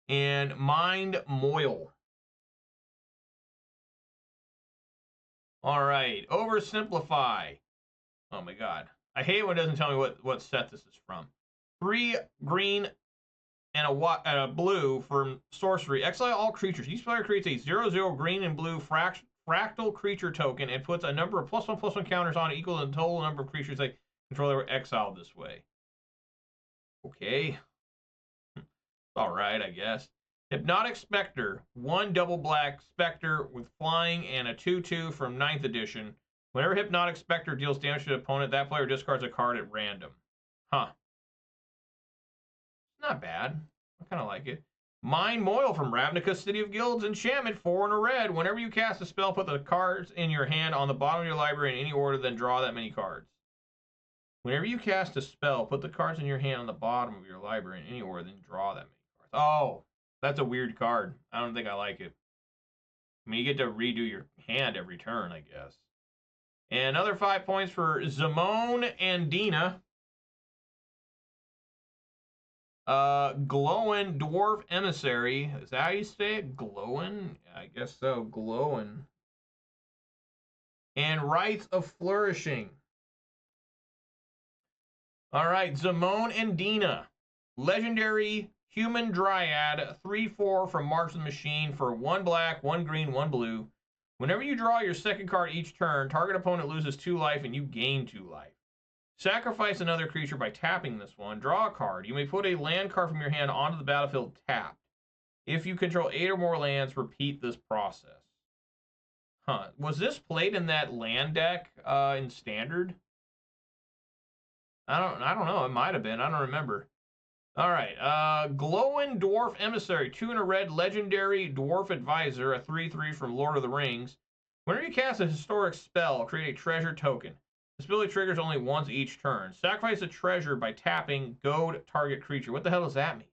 And Mind Moil. All right. Oversimplify. Oh, my God. I hate when it doesn't tell me what set this is from. 3 green and a blue from sorcery. Exile all creatures. Each player creates a 0/0 green and blue fractal creature token and puts a number of +1/+1 counters on it equal to the total number of creatures they control that were exiled this way. Okay. All right, I guess. Hypnotic Spectre. 1 double black Spectre with flying and a 2/2 from 9th edition. Whenever Hypnotic Spectre deals damage to the opponent, that player discards a card at random. Huh. Not bad. I kind of like it. Mind Moil from Ravnica, City of Guilds, enchantment, 4 and a red. Whenever you cast a spell, put the cards in your hand on the bottom of your library in any order, then draw that many cards. Whenever you cast a spell, put the cards in your hand on the bottom of your library in any order, then draw that many cards. Oh, that's a weird card. I don't think I like it. I mean, you get to redo your hand every turn, I guess. And another 5 points for Zamone and Dina. Glowin Dwarf Emissary. Is that how you say it? Glowin? I guess so. Glowin. And Rites of Flourishing. All right. Zamone and Dina. Legendary Human Dryad. 3/4 from Marks of the Machine for 1 black, 1 green, 1 blue. Whenever you draw your second card each turn, target opponent loses 2 life and you gain 2 life. Sacrifice another creature by tapping this one. Draw a card. You may put a land card from your hand onto the battlefield tapped. If you control 8 or more lands, repeat this process. Huh. Was this played in that land deck in Standard? I don't know. It might have been. I don't remember. All right. Glowin Dwarf Emissary. 2 and a red legendary Dwarf Advisor. A 3/3 from Lord of the Rings. Whenever you cast a historic spell, create a treasure token. This ability triggers only once each turn. Sacrifice a treasure by tapping goad target creature. What the hell does that mean?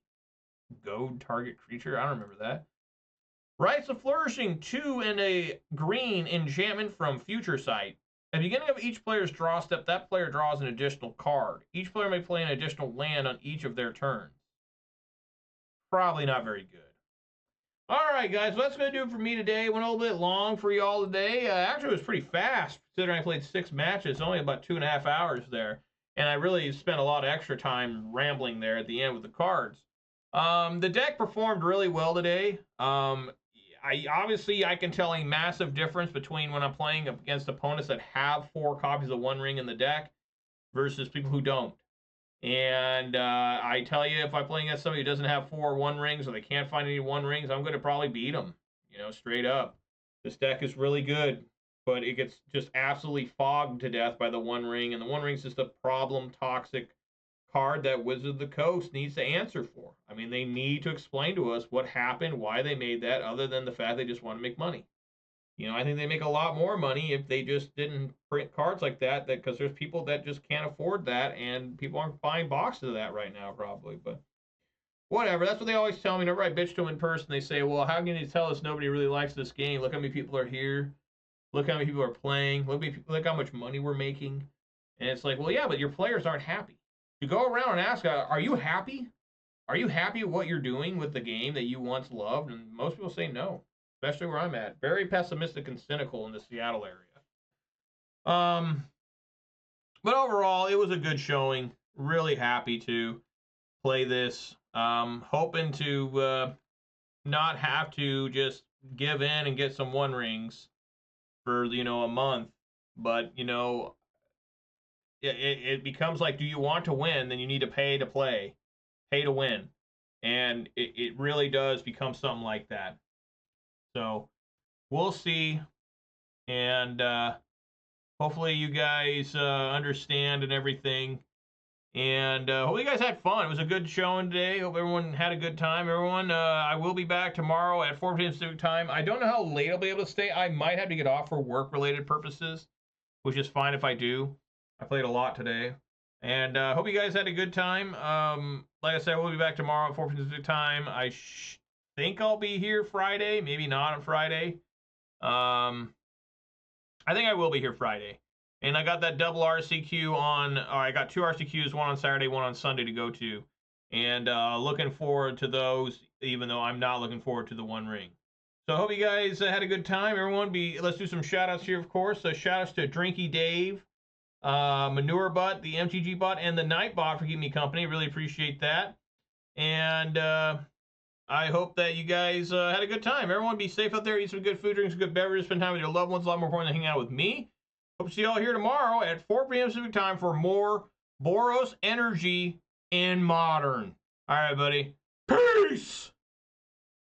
Goad target creature? I don't remember that. Rites of Flourishing. 2 and a green enchantment from Future Sight. At the beginning of each player's draw step, that player draws an additional card. Each player may play an additional land on each of their turns. Probably not very good. All right, guys, well, that's going to do it for me today. Went a little bit long for y'all today. Actually, it was pretty fast, considering I played 6 matches, only about 2.5 hours there. And I really spent a lot of extra time rambling there at the end with the cards. The deck performed really well today. I can tell a massive difference between when I'm playing against opponents that have 4 copies of One Ring in the deck versus people who don't. And I tell you, if I play against somebody who doesn't have 4 One Rings or they can't find any One Rings, I'm going to probably beat them, you know, straight up. This deck is really good, but it gets just absolutely fogged to death by the One Ring, and the One Ring's just a problem, toxic card that Wizard of the Coast needs to answer for. I mean, they need to explain to us what happened, why they made that, other than the fact they just want to make money. You know, I think they make a lot more money if they just didn't print cards like that. Because there's people that just can't afford that, and people aren't buying boxes of that right now, probably. But whatever. That's what they always tell me. Whenever I bitch to them in person, they say, "Well, how can you tell us nobody really likes this game? Look how many people are here. Look how many people are playing. Look how much money we're making." And it's like, well, yeah, but your players aren't happy. You go around and ask, "Are you happy? Are you happy with what you're doing with the game that you once loved?" And most people say no, especially where I'm at. Very pessimistic and cynical in the Seattle area. But overall, it was a good showing. Really happy to play this. Hoping to not have to just give in and get some one rings for, you know, a month. But, you know, it becomes like, do you want to win? Then you need to pay to play, pay to win. And it really does become something like that. So we'll see. And hopefully you guys understand and everything. And hope you guys had fun. It was a good showing today. Hope everyone had a good time. Everyone, I will be back tomorrow at 4 p.m. Pacific time. I don't know how late I'll be able to stay. I might have to get off for work-related purposes, which is fine if I do. I played a lot today. And hope you guys had a good time. Like I said, we'll be back tomorrow at 4 p.m. Pacific time. I think I'll be here Friday. Maybe not on Friday. I think I will be here Friday. And I got that double RCQ on, or I got 2 RCQs, one on Saturday, one on Sunday to go to. And looking forward to those, even though I'm not looking forward to the One Ring. So I hope you guys had a good time. Everyone, let's do some shout-outs here, of course. So shout-outs to Drinky Dave, Manure Butt, the MTG Bot, and the Nightbot for keeping me company. Really appreciate that. And I hope that you guys had a good time. Everyone be safe out there. Eat some good food, drink some good beverages, spend time with your loved ones. A lot more important than hanging out with me. Hope to see you all here tomorrow at 4 p.m. Pacific time for more Boros energy in Modern. All right, buddy. Peace!